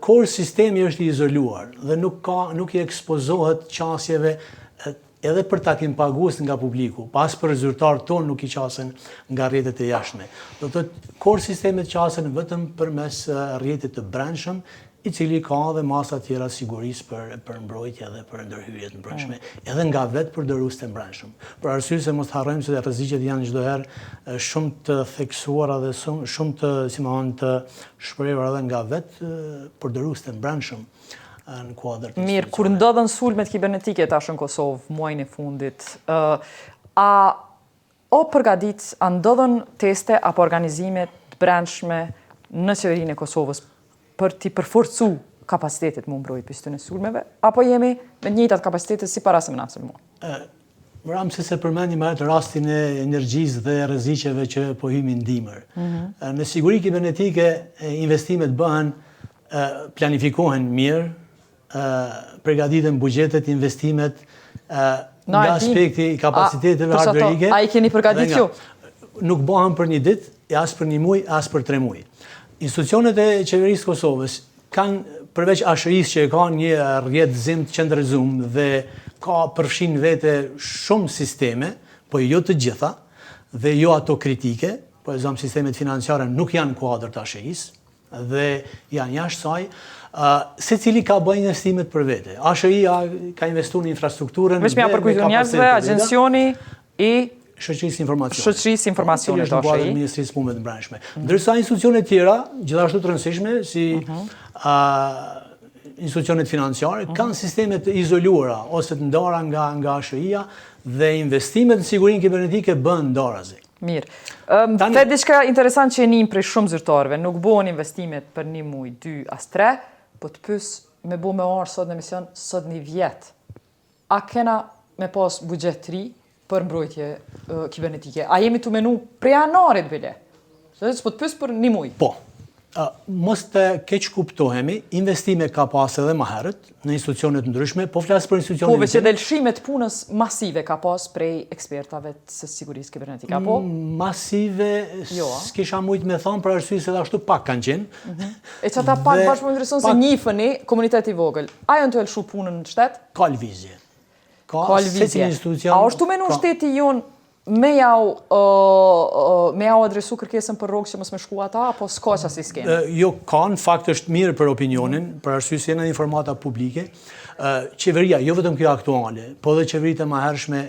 core sistemi është i izoluar dhe nuk i ekspozohet qasjeve edhe për takim pagues nga publiku, pas për rezultatë tonë nuk i qasen nga rrjetet e jashtme. Do të thotë, core sistemet qasen vetëm përmes rrjetit të brendshëm, i cili ka dhe masa tjera sigurisë për mbrojtje dhe për ndërhyrjet mbrojtshme, edhe nga vetë përdorus të mbrojtshëm. Për arsye se mos harrojmë se rreziqet janë çdo herë shumë të theksuara dhe shumë të, si më thonë, të shprehura edhe nga vetë përdorus të mbrojtshëm në kuadër të. Mirë, kur ndodhen sulmet kibernetike tash në Kosovë muajin e fundit, o përgadit, a ndodhen teste apo organizime të brendshme në qeverinë e Kosovës për t'i përforcu kapacitetet më mbrojt për shtë në sulmeve, apo jemi me njëjtat kapacitetet si para se më nasë më? Ramses e përmendi më herët rastin e energjisë dhe rreziqeve që po hyjmë ndimër. Në siguri kibernetike investimet bëhen, planifikohen mirë, përgatiten buxhetet, investimet nga aspekti i kapacitetetve hardverike. A i keni përgatit ju? Nuk bëhen për një ditë, as për një muaj, as për 3 muaj. Institucionet e qeverisë Kosovës kanë, përveç ASHI-së që e ka një rrjedhjem të qendrëzuar dhe ka përfshin vete shumë sisteme, po jo të gjitha, dhe jo ato kritike, po e zëm sistemet financiare nuk janë kuadër të ASHI-së dhe janë jashtë saj, secili ka bërë investimet për vete. ASHI ka investuar në infrastrukturën. Veç me ja përkujtu njerëzve, agjensioni i Shoqërisë informacione. Shoqërisë informacione të ASHI. Ministrisë Punëve të Brendshme. Ndërsa institucionet tjera, gjithashtu të rëndësishme, si institucionet financiare, kanë sistemet të izoluara ose të ndara nga ASHI-ja dhe investimet në sigurinë kibernetike bëhen ndarazi. Mirë. Të diçka interesant që e njim prej shumë zyrtarëve, nuk bëhen investimet për 1 muaj, 2 as 3, po të pys me bo me arë sot në emision, sot 1 vjet. A kena me pas buxhet të ri për mbrojtje kibernetike? A jemi të menu prej janarit bile? Po të pys për 1 muaj? Po. Mos të keq kuptohemi, investime ka pas edhe më herët në institucionet ndryshme, po flas për institucionet. Po veç edhe lëshimet punës masive ka pas prej ekspertave të sigurisë kibernetike, apo? Masive, s'kisha mujt me thonë për arsye se ashtu pak kanë qenë. E që ata pak bashkë më intereson se njifëni komunitet i vogël. A janë të lëshu punën në shtet? Ka lëvizje. Ka lëvizje. A është të menu shteti jonë me jau adresu kërkesën për rrogë që mos me shku ata, apo s'ka që asi s'kene? Jo, ka në fakt është mirë për opinionin, për arsye se janë informata publike. Qeveria, jo vetëm kjo aktuale, po dhe qeveritë e mëhershme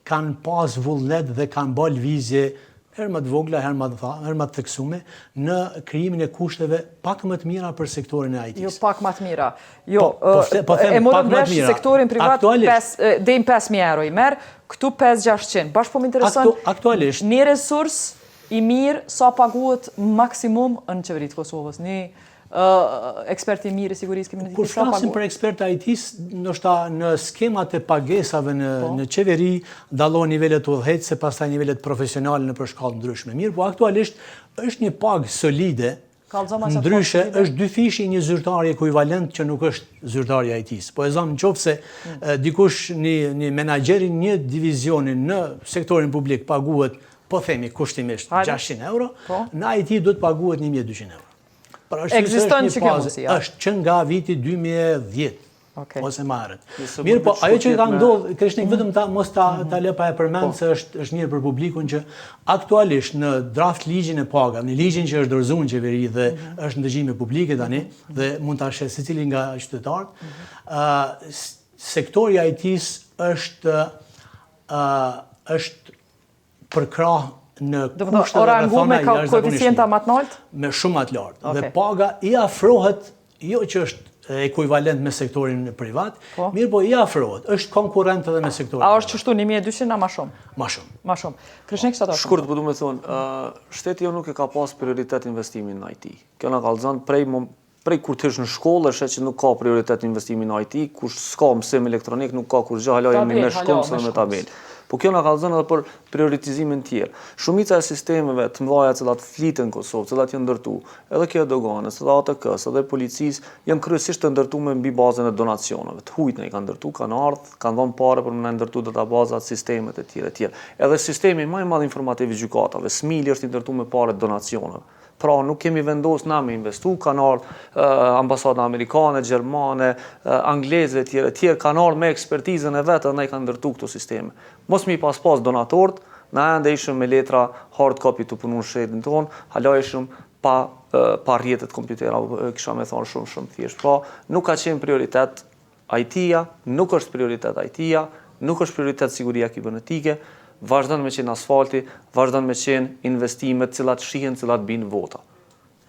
kanë pas vullnet dhe kanë bërë lëvizje herë më të vogla, herë më të theksume, në krijimin e kushteve pak më të mira për sektorin e IT-së. Jo, pak më të mira. Jo, e morën vesh sektorin privat dejmë 5.000 euro i merë, këtu 5-600. Bashkë po më intereson një resurs i mirë sa paguhet maksimum në qeveritë Kosovës. Një ekspert i mirë i sigurisë kibernetik. Kur flasim për ekspert IT-s, ndoshta në skemat e pagesave në qeveri dallohen nivelet udhëheqëse, pastaj nivelet profesionale në për shkallë ndryshme. Mirë, po aktualisht është një pagë solide. Ndryshe, është dyfishi një zyrtari ekuivalent që nuk është zyrtari IT-s. Po e zamë nëse dikush një menaxheri një divizioni në sektorin publik paguhet, po themi kushtimisht 600 euro, në IT do të paguhet 1200 euro. Ekziston që kjo mundësi? Është që nga viti 2010. Ose marët. Mirë, po ajo që ka ndodhur, Kreshnik, vetëm mos ta lë pa e përmend se është mirë për publikun që aktualisht në draft ligjin e pagave, në ligjin që është dorëzuar në qeveri dhe është në dëgjime publike tani dhe mund ta sheh secili nga qytetarët, sektori IT-s është përkrah në kushte ora ngume ka koeficienta më të lartë? Me shumë më të lartë. Dhe paga i afrohet, jo që është ekuivalent me sektorin privat, mirë po i afrohet, është konkurrent edhe me sektorin. A është qështu 1200 a ma shumë? Ma shumë. Ma shumë. Kreshnik, sa të shumë? Shkurt, po du me thonë, shteti jo nuk e ka pas prioritet investimin në IT. Kjo nga kallëzën prej kur të ish në shkollë, është që nuk ka prioritet investimin në IT, kush s'ka mësim elektronik, nuk ka kur gjë halojemi me shkollë së me tabel. Po kjo nga kallëzën edhe për prioritizimin tjerë. Shumica e sistemeve të mëdha cilat fliten në Kosovë, cilat janë ndërtu, edhe kjo doganës, edhe ATK-së, edhe policisë, janë kryesisht të ndërtuar mbi bazën e donacioneve. Të hujt i kanë ndërtu, kanë ardhur, kanë dhënë parë për më ndërtu databazat, sistemet e tjera. Edhe sistemi më i madh informativ i gjykatave, SMIL është i ndërtuar me parë donacioneve. Pra nuk kemi vendosur na me investu, kanë ardhur ambasada amerikane, gjermane, angleze e tjerë kanë ardhur me ekspertizën e vetë dhe na i kanë ndërtu këto sisteme. Mos mi pas donatorët, na ende ishëm me letra hard copy të punu në shtetin tonë, hala ishëm pa rrjetet kompjutera, kisha me thonë shumë thjesht. Pra nuk ka qenë prioritet IT-ja, nuk është prioritet IT-ja, nuk është prioritet siguria kibernetike, vazhdon me qenë asfalti, vazhdon me qenë investimet cilat shihen, cilat binë vota.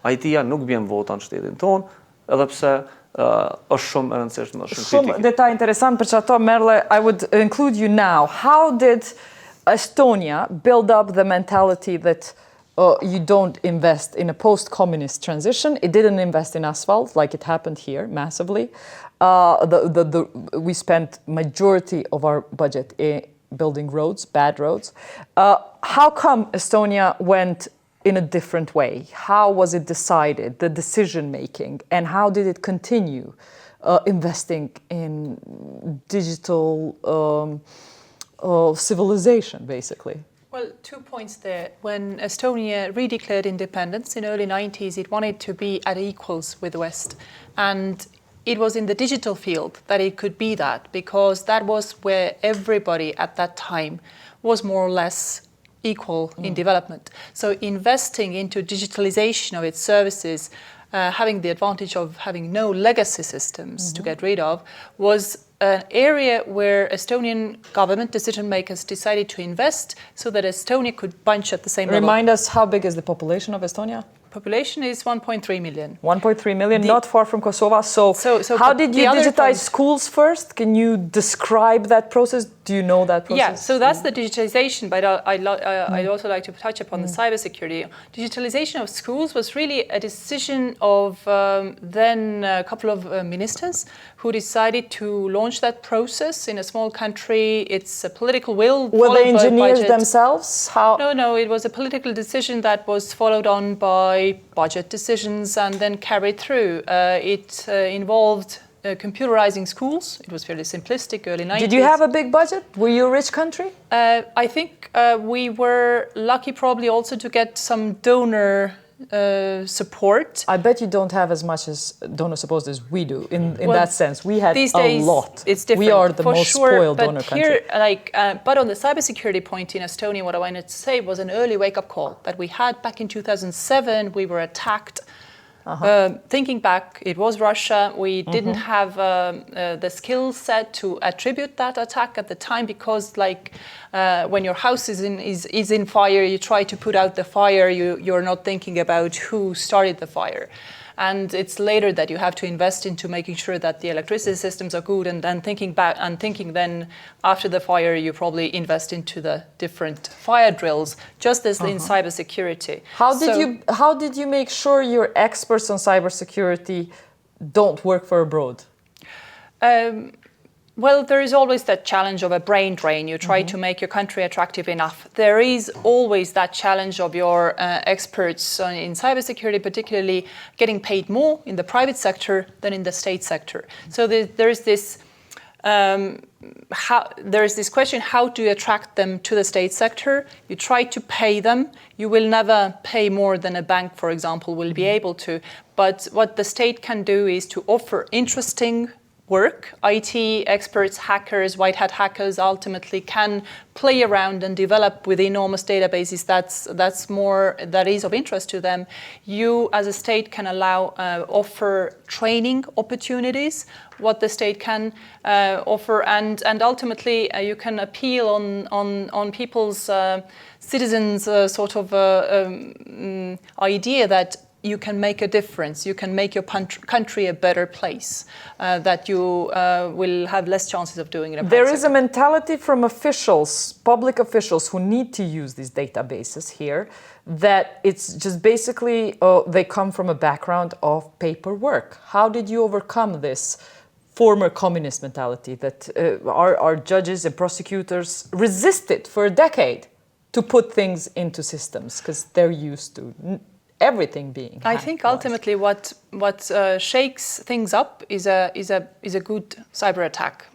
IT-ja nuk bjen vota në shtetin tonë, edhe pse është shumë e rëndësishme dhe shumë kritike. Shumë detaj interesant për që ato, Merle, I would include you now. How did Estonia build up the mentality that you don't invest in a post-communist transition? It didn't invest in asphalt like it happened here massively. We spent majority of our budget in building roads, bad roads. How come Estonia went in a different way? How was it decided, the decision-making, and how did it continue investing in digital civilization, basically? Well, 2 points there. When Estonia redeclared independence in the early 90s, it wanted to be at equals with the West. And it was in the digital field that it could be that, because that was where everybody at that time was more or less equal in development. So investing into digitalization of its services, having the advantage of having no legacy systems to get rid of, was an area where Estonian government decision makers decided to invest so that Estonia could bunch at the same level. Remind us, how big is the population of Estonia? Population is 1.3 million. 1.3 million, not far from Kosovo. So how did you digitize schools first? Can you describe that process? Do you know that process? Yeah, so that's the digitization, but I'd also like to touch upon the cybersecurity. Digitalization of schools was really a decision of then a couple of ministers who decided to launch that process in a small country. It's a political will. Were they engineers themselves? How? No, it was a political decision that was followed on by budget decisions and then carried through. It involved computerizing schools. It was fairly simplistic, early 90s. Did you have a big budget? Were you a rich country? I think we were lucky probably also to get some donor support. I bet you don't have as much as donor support as we do in that sense. We had these days, a lot. It's different. We are the most spoiled donor country. But on the cybersecurity point in Estonia, what I wanted to say was an early wake-up call that we had back in 2007. We were attacked. Thinking back, it was Russia. We didn't have the skill set to attribute that attack at the time because, when your house is in fire, you try to put out the fire. You're not thinking about who started the fire. and it's later that you have to invest into making sure that the electricity systems are good, and then thinking then after the fire you probably invest into the different fire drills, just as in cybersecurity. How did you make sure your experts on cybersecurity don't work for abroad? Well, there is always that challenge of a brain drain. You try to make your country attractive enough. There is always that challenge of your experts in cybersecurity, particularly getting paid more in the private sector than in the state sector. So there is this question: how do you attract them to the state sector? You try to pay them. You will never pay more than a bank, for example, will be able to. But what the state can do is to offer interesting work. IT experts, hackers, white hat hackers ultimately can play around and develop with enormous databases that is of interest to them. You as a state can offer training opportunities, what the state can offer, and ultimately you can appeal on people's citizens' idea that you can make a difference, you can make your country a better place, that you will have less chances of doing it. There is a mentality from officials, public officials who need to use these databases here, that it's just basically, they come from a background of paperwork. How did you overcome this former communist mentality that our judges and prosecutors resisted for a decade to put things into systems because they're used to everything being hacked? I think ultimately what shakes things up is a good cyber attack,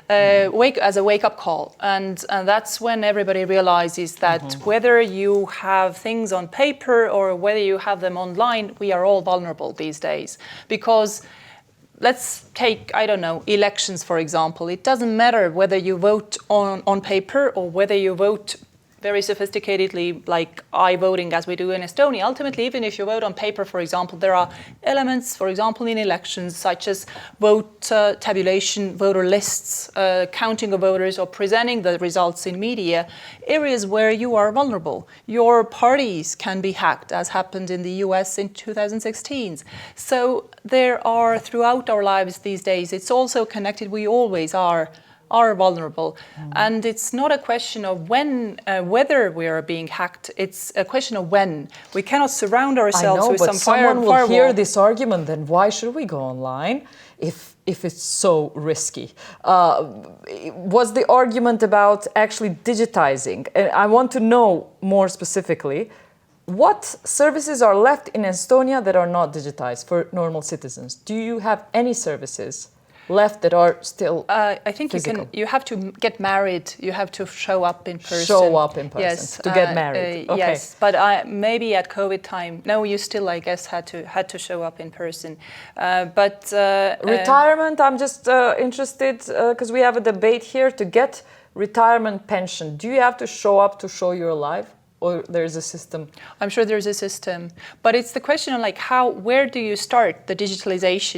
as a wake-up call, and that's when everybody realizes that whether you have things on paper or whether you have them online, we are all vulnerable these days. Because let's take, I don't know, elections for example. It doesn't matter whether you vote on paper or whether you vote very sophisticatedly, like voting as we do in Estonia. Ultimately, even if you vote on paper, for example, there are elements, for example, in elections, such as vote tabulation, voter lists, counting of voters, or presenting the results in media, areas where you are vulnerable. Your parties can be hacked, as happened in the US in 2016. So there are, throughout our lives these days, it's also connected, we always are vulnerable. And it's not a question of whether we are being hacked, it's a question of when. We cannot surround ourselves with some firewall. Someone will hear this argument, then why should we go online if it's so risky? Was the argument about actually digitizing? And I want to know more specifically, what services are left in Estonia that are not digitized for normal citizens? Do you have any services left that are still I think physical? you have to get married, you have to show up in person. Show up in person, yes, to get married. Okay. Yes, but maybe at COVID time, no, you still, I guess, had to show up in person. But retirement, I'm just interested, because we have a debate here, to get retirement pension. Do you have to show up to show you're alive? Or there's a system? I'm sure there's a system, but it's the question of like where do you start the digitalization?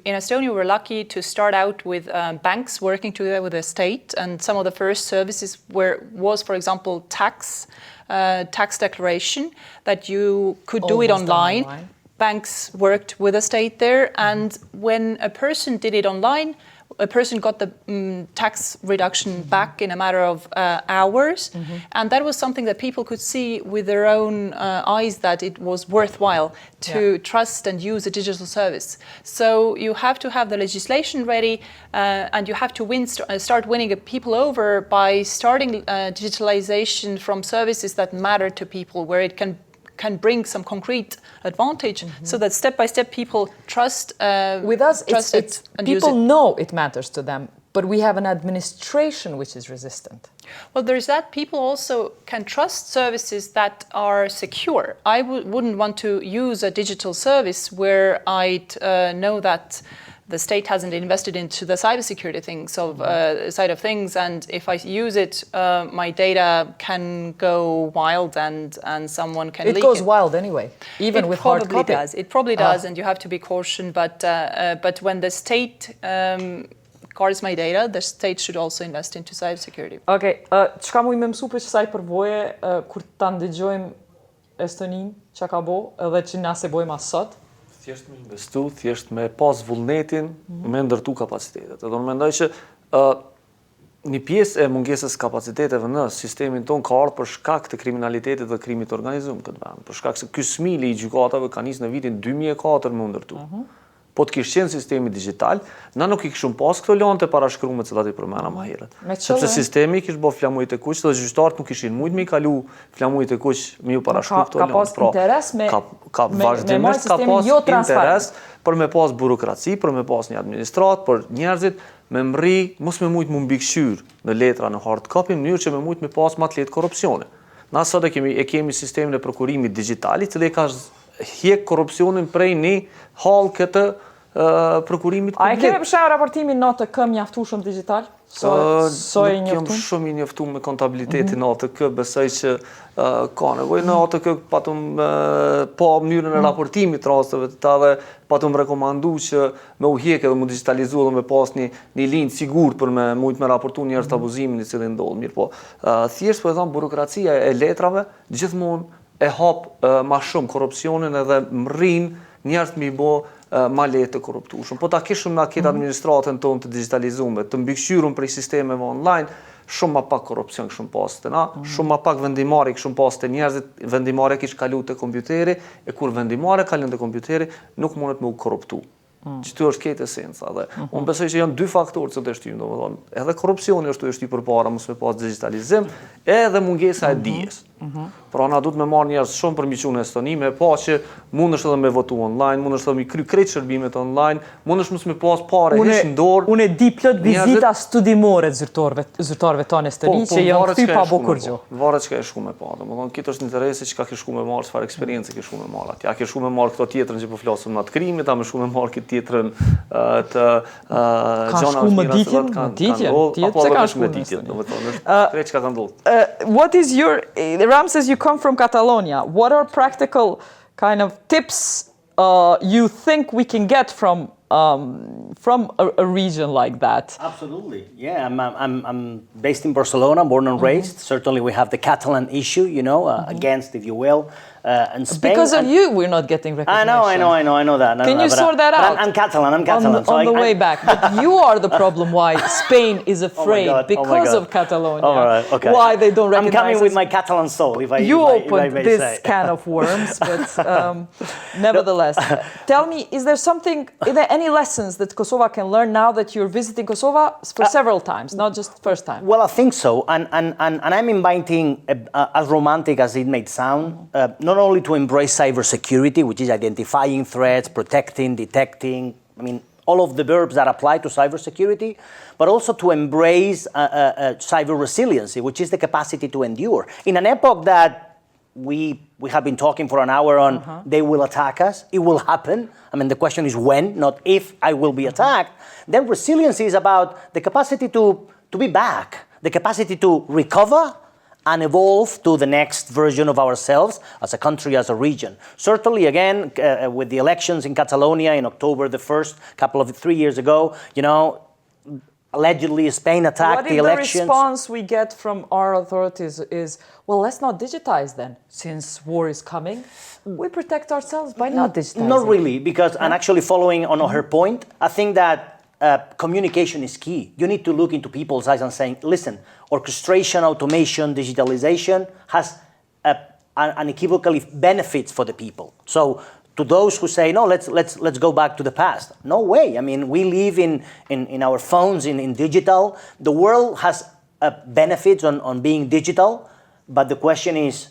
In Estonia, we're lucky to start out with banks working together with the state, and some of the first services was, for example, tax declaration, that you could do it online. Banks worked with the state there, and when a person did it online, a person got the tax reduction back in a matter of hours. And that was something that people could see with their own eyes, that it was worthwhile to trust and use a digital service. So you have to have the legislation ready, and you have to start winning people over by starting digitalization from services that matter to people, where it can bring some concrete advantage, so that step by step people trust. With us, people know it matters to them, but we have an administration which is resistant. Well, there's that. People also can trust services that are secure. I wouldn't want to use a digital service where I'd know that the state hasn't invested into the cybersecurity side of things, and if I use it, my data can go wild and someone can leak it. It goes wild anyway, even with hard copy. It probably does, and you have to be cautious. But when the state guards my data, the state should also invest into cybersecurity. Okay, çka mu më mësu për kësaj përvoje kur ta ndëgjojmë Estoninë, çka ka bo, edhe që na se bojmë as sot? Thjesht me investu, thjesht me pas vullnetin, me ndërtu kapacitetet. Do të mendoj që një pjesë e mungesës kapaciteteve në sistemin ton ka ardhur për shkak të kriminalitetit dhe krimit të organizuar këtë vend. Për shkak se ky smili i gjykatave ka nisë në vitin 2004 me u ndërtu. Po të kishte qenë sistemi digjital, na nuk I kishim pas këto lante parashkruar me cilat I përmenda më herët. Sepse sistemi kishte bërë flamujt e kuq dhe gjyqtarët nuk kishin mujt me I kalu flamujt e kuq me ju parashkruar këto lante. Ka pas interes me vazhdimisht ka pas interes për me pas burokraci, për me pas një administrat, për njerëzit me mri, mos me mujt më mbikëqyr në letra në hard copy, në mënyrë që me mujt me pas ma të lehtë korrupsione. Na sot e kemi sistemin e prokurimit digjitali, I cili ka hjek korrupsionin prej një hall këtë prokurimit publik. A e kemi për shembull raportimin në ATK mjaftueshëm digjital? Jam shumë I njoftuar me kontabilitetin ATK, besoj që ka nevojë në ATK patëm pa mënyrën e raportimit rasteve të tilla, patëm rekomandu që me u hjek edhe me digitalizu dhe me pas një linjë sigurt për me mujt me raportu njerëz të abuzimin I cili ndodh. Mirë po, thjesht po e them burokracia e letrave gjithmonë e hap ma shumë korrupsionin edhe mrin njerëz me I bë ma lehtë të korruptueshëm. Po ta kishim na këtë administratën tonë të digitalizuar, të mbikëqyrur prej sistemeve online, shumë ma pak korrupsion kishim pas te na, shumë ma pak vendimmarrje kishim pas te njerëzit, vendimmarrja kish kalu te kompjuteri, e kur vendimmarrja kalon te kompjuteri, nuk mundet me u korruptu. Që është këtë esenca dhe unë besoj që janë dy faktorë që të shtyjmë, domethënë, edhe korrupsioni është të shtyjë përpara, mos me pas digitalizim, edhe mungesa e dijes. Pra na duhet me marrë njerëz shumë për miqun e Estoni, me pa që mundesh edhe me votu online, mundesh edhe me kry krejt shërbimet online, mundesh mos me pas parë hiç në dorë. Unë e di plot vizita studimore zyrtarëve tonë Estoni që janë kthy pa bë kurrë gjë. Varet çka e shku me pa, domethënë këtë është interesi çka ke shku me marrë, çfarë eksperiencë ke shku me marrë atje. A ke shku me marrë këto tjetrën që po flasim natë krimit, a më shku me marrë këtë tjetrën të gjona What is your Ramses, you come from Catalonia. What are practical kind of tips you think we can get from a region like that? Absolutely, yeah. I'm based in Barcelona, born and raised. Certainly, we have the Catalan issue, you know, against, if you will, and Spain. Because of you, we're not getting recognition. I know that. Can you sort that out? I'm Catalan. On the way back, but you are the problem. Why Spain is afraid because of Catalonia? All right, okay. Why they don't recognize? I'm coming with my Catalan soul, if I opened may this say. can of worms, but nevertheless, tell me, is there any lessons that Kosovo can learn now that you're visiting Kosovo for several times, not just first time? Well, I think so, and I'm inviting, as romantic as it may sound, not only to embrace cybersecurity, which is identifying threats, protecting, detecting, I mean, all of the verbs that apply to cybersecurity, but also to embrace cyber resiliency, which is the capacity to endure. In an epoch that we have been talking for an hour on, they will attack us, it will happen. I mean, the question is when, not if I will be attacked. Then resiliency is about the capacity to be back, the capacity to recover and evolve to the next version of ourselves as a country, as a region. Certainly, again, with the elections in Catalonia in October the 1st, 3 years ago, you know, allegedly Spain attacked the elections. The response we get from our authorities is, well, let's not digitize then, since war is coming. We protect ourselves by not digitizing. Not really, because, and actually following on her point, I think that communication is key. You need to look into people's eyes and saying, listen, orchestration, automation, digitalization has unequivocally benefits for the people. So to those who say, no, let's go back to the past. No way. I mean, we live in our phones, in digital. The world has benefits on being digital, but the question is,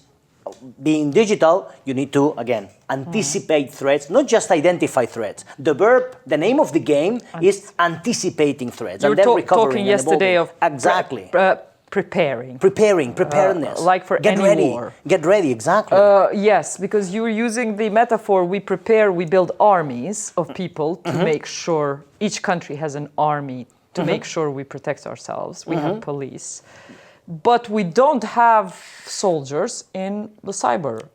being digital, you need to, again, anticipate threats, not just identify threats. The name of the game is anticipating threats. You were talking yesterday of exactly. Preparedness. Like for Get any ready. war. Get ready, exactly. Yes, because you were using the metaphor, we build armies of people to make sure each country has an army to make sure we protect ourselves. We have police. But we don't have soldiers in the cyber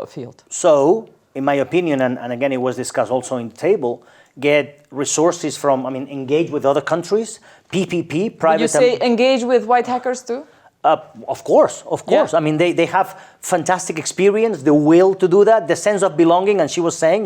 field. So, in my opinion, and again it was discussed also in the table, get resources from, engage with other countries, PPP, private... Would you say engage with white hackers too? Of course. Yeah. I mean, they have fantastic experience, the will to do that, the sense of belonging, and she was saying,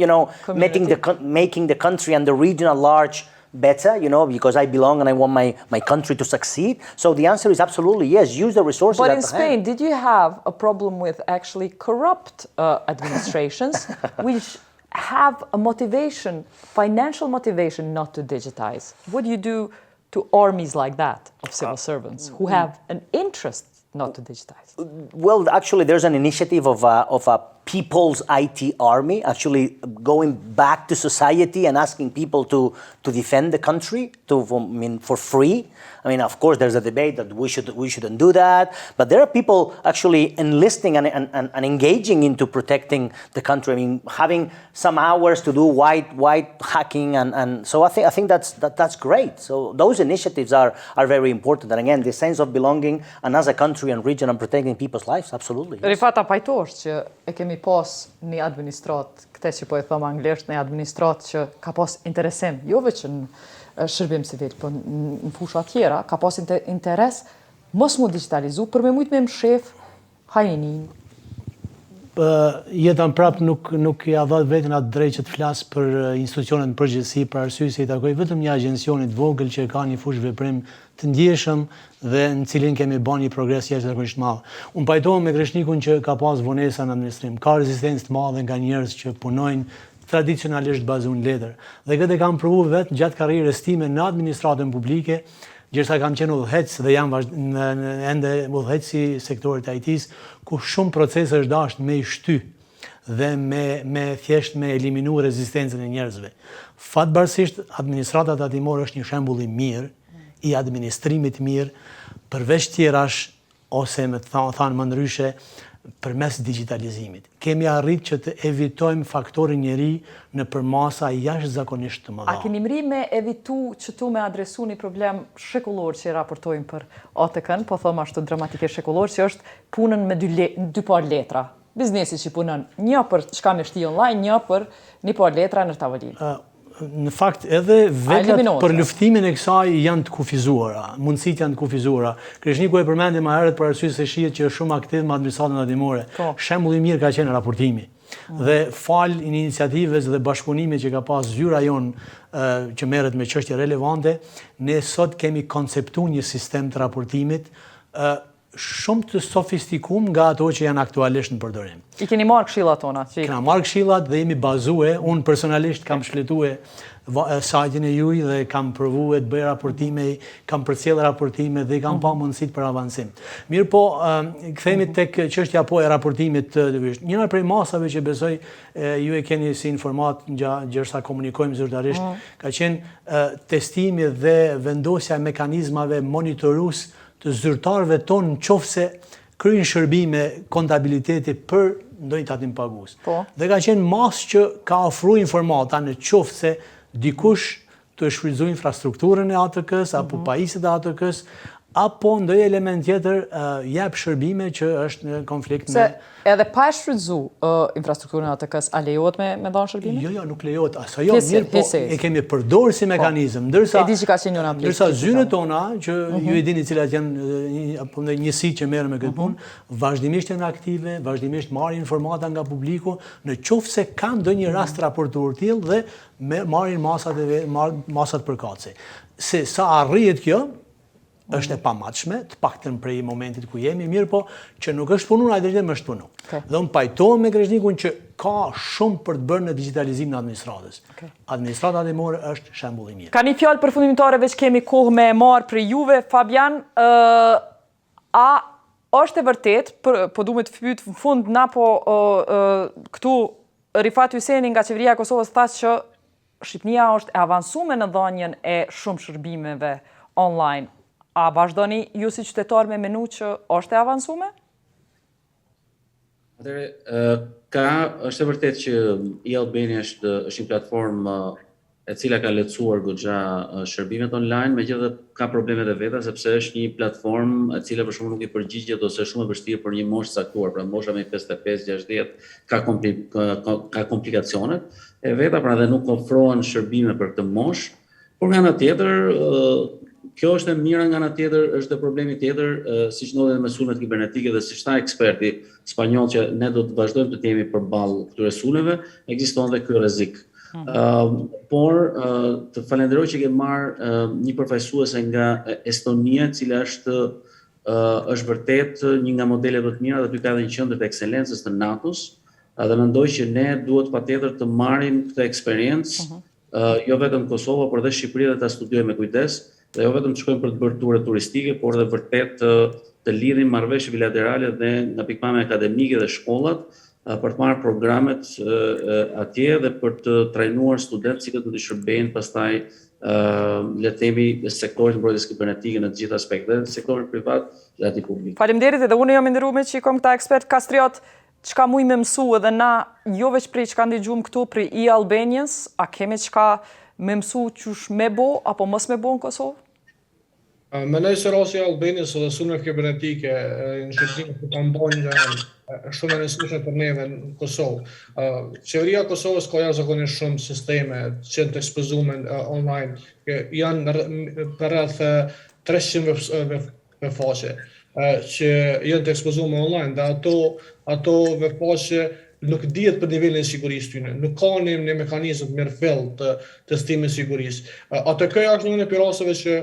making the country and the region at large better, because I belong and I want my country to succeed. So the answer is absolutely yes, use the resources. But in Spain, did you have a problem with actually corrupt administrations which have a motivation, financial motivation not to digitize? What do you do to armies like that of civil servants who have an interest not to digitize? Well, actually, there's an initiative of a people's IT army, actually going back to society and asking people to defend the country for free. I mean, of course, there's a debate that we shouldn't do that, but there are people actually enlisting and engaging into protecting the country. I mean, having some hours to do white hacking, and so I think that's great. So those initiatives are very important. And again, the sense of belonging, and as a country and region and protecting people's lives, absolutely. Yes. Rifa, ta pajtosh që e kemi pas një administrat, këte që po e thëmë anglisht, një administrat që ka pas interesim, jo veç në shërbim civil, po në fusha tjera, ka pas interes mos mu digitalizu, për me mujt me më shef hajinin. Jetën prap nuk ja dha vetën atë drejt që të flas për institucionet në përgjithësi, për arsye se i takoj vetëm një agjencionit vogël që ka një fushë veprim të ndjeshëm dhe në cilin kemi bën një progres jashtëzakonisht madh. Unë pajtohem me Kreshnikun që ka pas vonesa në administrim, ka rezistencë të madhe nga njerëz që punojnë tradicionalisht bazuar në letër. Dhe këtë kam provuar vetë gjatë karrierës time në administratën publike, gjithsa kam qenë udhëhec dhe jam ende udhëhec si sektorit IT-s, ku shumë procese është dashur me i shty dhe me thjesht me eliminu rezistencën e njerëzve. Fatbarësisht, administrata tatimore është një shembull i mirë, i administrimit mirë, përveç tjerash, ose me thanë më ndryshe, përmes digitalizimit. Kemi arrit që të evitojmë faktorin njeri në përmasa jashtëzakonisht të mëdha. A keni mri me evitu që tu me adresu një problem shekullor që i raportojmë për ATK-n, po thëmë ashtu dramatike shekullor, që është punën me dy par letra. Biznesi që punën një për çka me shti online, një për një par letra në tavolinë. Në fakt, edhe vetët për luftimin e kësaj janë të kufizuara, mundësit janë të kufizuara. Kreshniku e përmendi më herët për arsye se shihet që është shumë aktiv me administratën tatimore. Shembulli i mirë ka qenë raportimi. Dhe fal iniciativës dhe bashkëpunimit që ka pas zyra jonë që merret me çështje relevante, ne sot kemi konceptuar një sistem të raportimit shumë të sofistikum nga ato që janë aktualisht në përdorim. I keni marrë këshillat tona? Kena marrë këshillat dhe jemi bazue, unë personalisht kam shfletue sajtin e juj dhe kam provuar të bëj raportime, kam përcjell raportime dhe kam pa mundësit për avancim. Mirë po, kthehemi tek çështja po e raportimit të dyvisht. Njëra prej masave që besoj ju e keni si informat gjërsa komunikojmë zyrtarisht, ka qenë testimi dhe vendosja e mekanizmave monitorues të zyrtarëve tonë nëse kryejnë shërbime kontabiliteti për ndonjë tatim pagues. Dhe ka qenë masë që ka ofruar informata nëse dikush të shfrytëzojë infrastrukturën e ATK-s apo pajisjet e ATK-s apo ndonjë element tjetër jep shërbime që është në konflikt me... Edhe pa e shfrytëzu infrastrukturën e ATK-s, a lejohet me dhënë shërbime? Jo, nuk lejohet. Mirë po, e kemi përdorur si mekanizëm. E di që ka qenë njëna aplikë. Ndërsa zyrët tona, që ju e dini cilat janë njësi që merren me këtë punë, vazhdimisht janë aktive, vazhdimisht marrin informata nga publiku, në qoftë se kanë ndonjë rast raportuar tillë dhe marrin masat përkatëse. Se sa arrihet kjo, është e pamatshme, të paktën prej momentit ku jemi, mirë po që nuk është punu, ai drejtë më është punu. Dhe unë pajtohem me Kreshnikun që ka shumë për të bërë në digitalizim në administratës. Administrata tatimore është shembull i mirë. Ka një fjalë përfundimtare veç kemi kohë me marr për juve, Fabian, a është e vërtet, po du me të pyet në fund na po këtu Rifa Hyseni nga qeveria e Kosovës tha që Shqipënia është e avancuar në dhënien e shumë shërbimeve online. A vazhdoni ju si qytetar me menu që është e avancuar? Është e vërtet që e-Albania është një platformë e cila ka lehtësuar goxha shërbimet online, megjithatë ka problemet e veta sepse është një platformë e cila për shembull nuk i përgjigjet ose është shumë e vështirë për një moshë caktuar, pra mosha me 55-60 ka komplikacionet e veta, pra dhe nuk ofrohen shërbime për këtë moshë, por nga ana tjetër kjo është e mira nga ana tjetër, është dhe problemi tjetër, siç ndodhet me sulmet kibernetike dhe siç tha eksperti spanjoll që ne do të vazhdojmë të jemi përballë këtyre sulmeve, ekziston dhe ky rrezik. Por të falenderoj që ke marrë një përfaqësuese nga Estonia, e cila është vërtet një nga modelet më të mira dhe aty ka edhe një qendër të ekselencës të NATO-s, dhe mendoj që ne duhet patjetër të marrim këtë eksperiencë, jo vetëm Kosovo, por dhe Shqipëri, dhe ta studiojmë me kujdes, dhe jo vetëm të shkojmë për të bërë ture turistike, por dhe vërtet të lidhim marrëveshje bilaterale dhe nga pikpamja akademike dhe shkollat, për të marrë programet atje dhe për të trajnuar studentët si të shërbejnë pastaj le të themi sektorit të mbrojtjes kibernetike në të gjitha aspektet, sektorin privat dhe atij publik. Faleminderit, edhe unë jam i nderuar që i kam këta ekspert Kastriot, çka muj me mësu edhe na, jo veç prej çka ndëgjum këtu prej Albanians, a kemi çka me mësu qysh me bo apo mos me bo në Kosovë? Mendoj se rasti i Albanias dhe sulmet kibernetike në Shqipëri që kanë bërë nga shumë e rëndësishme për neve në Kosovë. Qeveria e Kosovës ka jashtëzakonisht shumë sisteme që të ekspozuar online, janë për rreth 300 webfaqe që janë të ekspozuar online, dhe ato webfaqe nuk dihet për nivelin e sigurisë tyne, nuk ka një mekanizëm të mirëfill të testimit sigurisë. ATK-ja është një prej rasteve që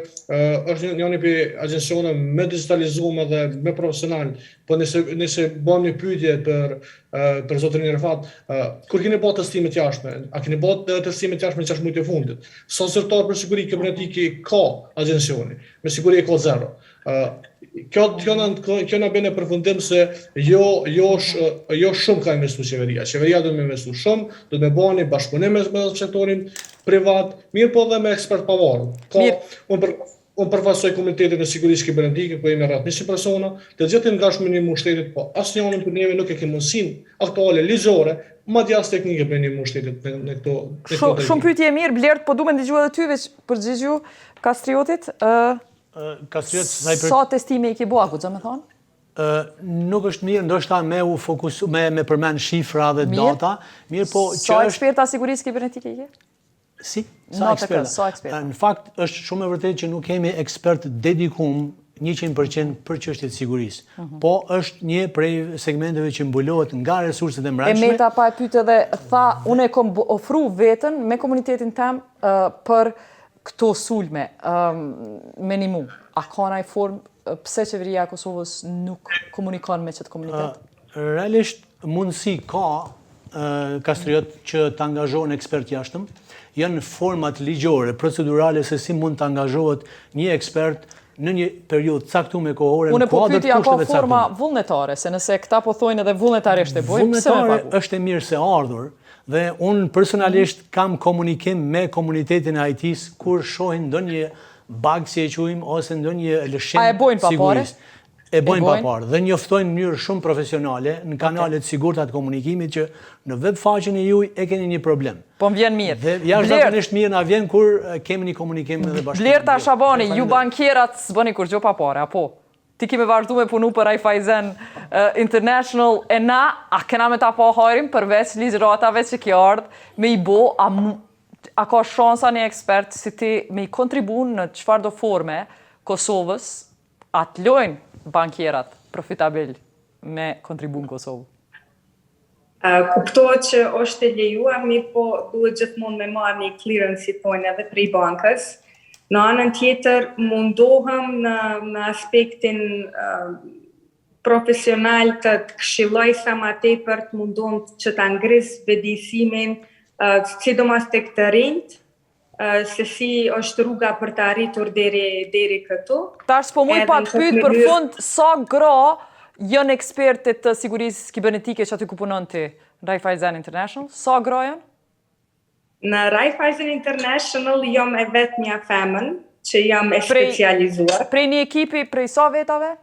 është një prej agjencioneve më digitalizuar dhe më profesional, po nëse bëjmë një pyetje për zotrin Rifat, kur keni bërë testime të jashtme, a keni bërë testime të jashtme në 6 muajt e fundit? Sa zyrtar për siguri kibernetike ka agjencioni? Me siguri ka 0. Kjo na bën në përfundim se jo shumë ka investuar qeveria. Qeveria do të investu shumë, do të bëni bashkëpunim me sektorin privat, mirë po dhe me ekspert pavarur. Unë përfaqësoj komunitetin e sigurisë kibernetike, ku jemi rreth 100 persona, të gjithë ngashmë në mbështetjet, po asnjëri për neve nuk e ke mundësinë aktuale ligjore, madje as teknike për një mbështetje në këto. Shumë pyetje e mirë, Blert, po duam të dëgjoj edhe ty veç përgjigju Kastriotit. Sa testime i ke bua, ku me thonë? Nuk është mirë, ndoshta me përmend shifra dhe data, mirë po që sa eksperta sigurisë kibernetike i ke? Si? Sa eksperta? Në fakt është shumë e vërtetë që nuk kemi ekspert dedikum 100% për çështjet sigurisë. Po është një prej segmenteve që mbulohet nga resurset e mbrojtshme. Meta pa e pyet edhe tha, unë e kam ofru veten me komunitetin tim për këto sulme minimu. A ka ndonjë formë pse qeveria e Kosovës nuk komunikon me këtë komunitet? Realisht mundësi ka Kastriot që të angazhohen ekspert jashtëm. Janë format ligjore, procedurale se si mund të angazhohet një ekspert në një periudhë caktuar kohore. Unë po pyetja ka forma vullnetare, se nëse këta po thojnë edhe vullnetarisht e bojnë, pse me pagu? Është e mirë se ardhur, dhe unë personalisht kam komunikim me komunitetin e IT-s kur shohin ndonjë bug, si e quajmë, ose ndonjë lëshim sigurisë. E bojnë pa parë dhe njoftojnë në mënyrë shumë profesionale në kanalet sigurta të komunikimit që në web faqen e juaj e keni një problem. Po më vjen mirë. Dhe jashtëzakonisht mirë na vjen kur kemi një komunikim edhe bashkë. Blerta Shabani, ju bankierat s'bëni kur gjë pa parë, apo? Ti kemi vazhdu me punu për Hyseni International e na, a kena me ta pa hajrim përveç ligjëratave që kjo ardhë me i bo, a ka shansa një ekspert si ti me i kontribu në çfarëdo forme Kosovës, atë lojnë bankierat profitabil me kontribu në Kosovë? Kuptohet që është e lejuar, mirë po duhet gjithmonë me marrë një clearance si thonë edhe prej bankës. Në anën tjetër mundohem në aspektin profesional të këshilloj sa më tepër të mundohem që ta ngris vetëdijsimin, sidomos tek të rinjt, se si është rruga për të arritur deri këtu. Tash po muj pa të pyet për fund sa gra janë ekspertet të sigurisë kibernetike që aty ku punon ti në Hyseni International? Sa gra janë? Në Hyseni International jam e vetmja femën që jam e specializuar. Prej një ekipi, prej sa vetave?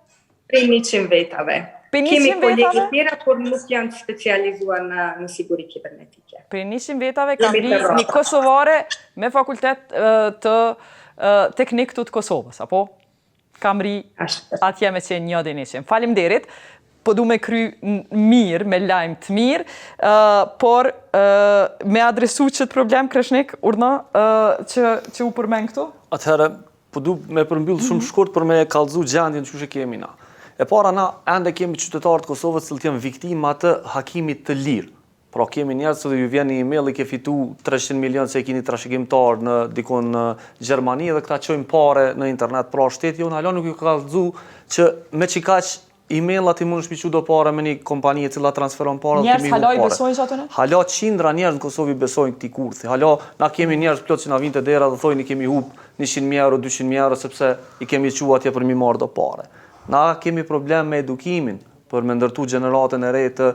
Prej 100 vetave. Kemi kolegë tjera, por nuk janë specializuar në siguri kibernetike. Prej 100 vetave kam një kosovare me fakultet të teknik të Kosovës, apo? Kam ri atje me qenë një dhe 100. Faleminderit, po du me kry mirë, me lajmë të mirë, por me adresu qëtë problem, Kreshnik, urna, që u përmen këtu? Atëherë, po du me përmbyll shumë shkurt për me kallëzu gjendjen që kemi na. E para na ende kemi qytetarët Kosovës që janë viktima të hakimit të lirë. Pra kemi njerëz që ju vjen një email i ke fitu 300 milion se e keni trashëgimtar në dikon në Gjermani dhe këta çojnë parë në internet, pra shteti jonë hala nuk ju ka kallëzu që me çikaq email ti mund të shpiqu do parë me një kompani e cila transferon parë njerëz hala i besojnë ato ne? Hala qindra njerëz në Kosovë besojnë këtij kurthi. Hala na kemi njerëz plot që na vinte dera dhe thonë kemi hub 100.000 euro, 200.000 euro sepse i kemi çuar atje për mi marrë do parë. Na kemi problem me edukimin për me ndërtu gjeneratën e re të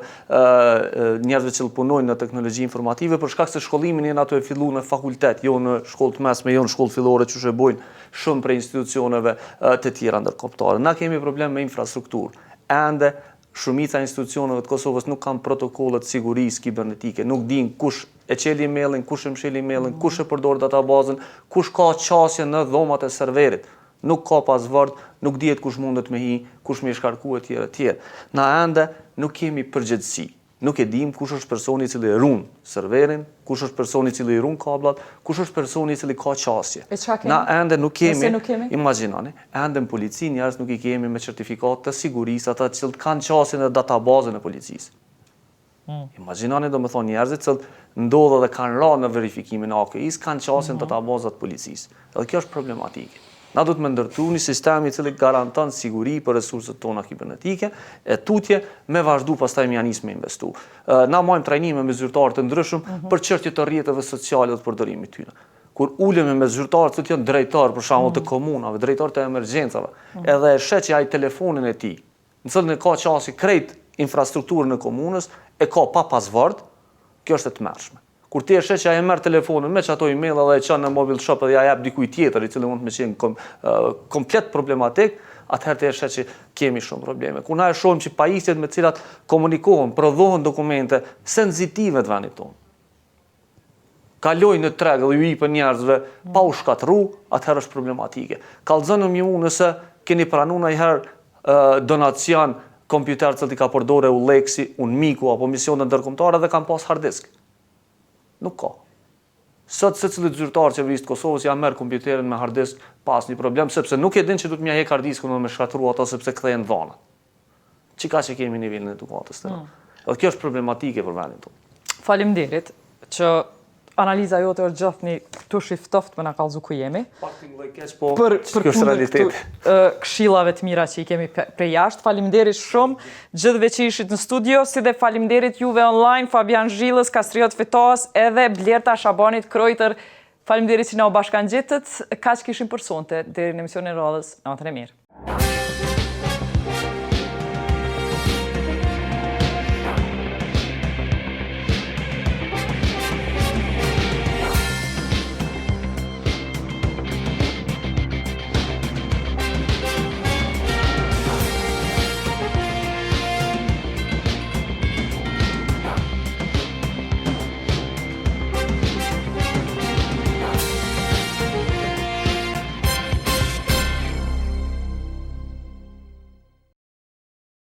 njerëzve që punojnë në teknologji informative, për shkak se shkollimin janë ato e fillu në fakultet, jo në shkollë të mesme, jo në shkollë fillore që shëbojnë shumë prej institucioneve të tjera ndërkombëtare. Na kemi problem me infrastrukturë. Ende shumica e institucioneve të Kosovës nuk kanë protokollet sigurisë kibernetike, nuk din kush e çeli emailin, kush e msheli emailin, kush e përdor databazën, kush ka qasje në dhomat e serverit. Nuk ka pasvord, nuk dihet kush mundet me hi, kush me shkarku e tjere. Na ende nuk kemi përgjegjësi. Nuk e dim kush është personi i cili run serverin, kush është personi i cili run kablat, kush është personi i cili ka qasje. Na ende nuk kemi, imagjinoni, ende në polici njerëz nuk i kemi me certifikat të sigurisë ata që kanë qasje në databazën e policisë. Imagjinoni do me thonë njerëzit që ndodhe dhe kanë ra në verifikimin e ATK-së, kanë qasje në databazat policisë. Edhe kjo është problematike. Na do të me ndërtu një sistemi i cili garanton siguri për resurset tona kibernetike, e tutje me vazhdu pastaj me janis me investu. Na majmë trajnime me zyrtarë të ndryshëm për çështje të rrjeteve sociale dhe të përdorimit tyre. Kur ulemi me zyrtarë që janë drejtar për shembull të komunave, drejtar të emergjencave, edhe e sheh që ai telefonin e tij, në cilën e ka qasje krejt infrastrukturën e komunës, e ka pa pasvord, kjo është e tmerrshme. Kur ti e sheh që ai merr telefonin me çato email dhe e çon në mobile shop dhe ja jap dikujt tjetër i cili mund të më qenë komplet problematik, atëherë ti e sheh që kemi shumë probleme. Kur na e shohim që pajisjet me të cilat komunikohen, prodhohen dokumente sensitive të vendit tonë, kalojnë në treg dhe ju jepën njerëzve pa u shkatërru, atëherë është problematike. Kallëzoni ju nëse keni pranuar ndonjëherë donacion kompjuter që ti ka përdore u Leksi, un Miku apo misione ndërkombëtare dhe kanë pas hard disk. Nuk ka. Sot secili zyrtar qeverisë të Kosovës ja merr kompjuterin me hard disk pas një problem sepse nuk e din që do të më hek hard diskun dhe më shkatërru ato sepse kthehen dhona. Çka që kemi nivelin e edukatës tonë. Dhe kjo është problematike për vendin tonë. Faleminderit që analiza jote është gjithë një këtu shiftoft me na kallëzu ku jemi. Për këshillave të mira që i kemi prej jashtë. Faleminderit shumë gjithëve që ishit në studio, si dhe faleminderit juve online, Fabian Zhillës, Kastriot Fetahaj edhe Blerta Shabanit Krojtër. Faleminderit që na u bashkangjitet. Kaq kishim për sonte deri në emisionin e radhës. Natën e mirë.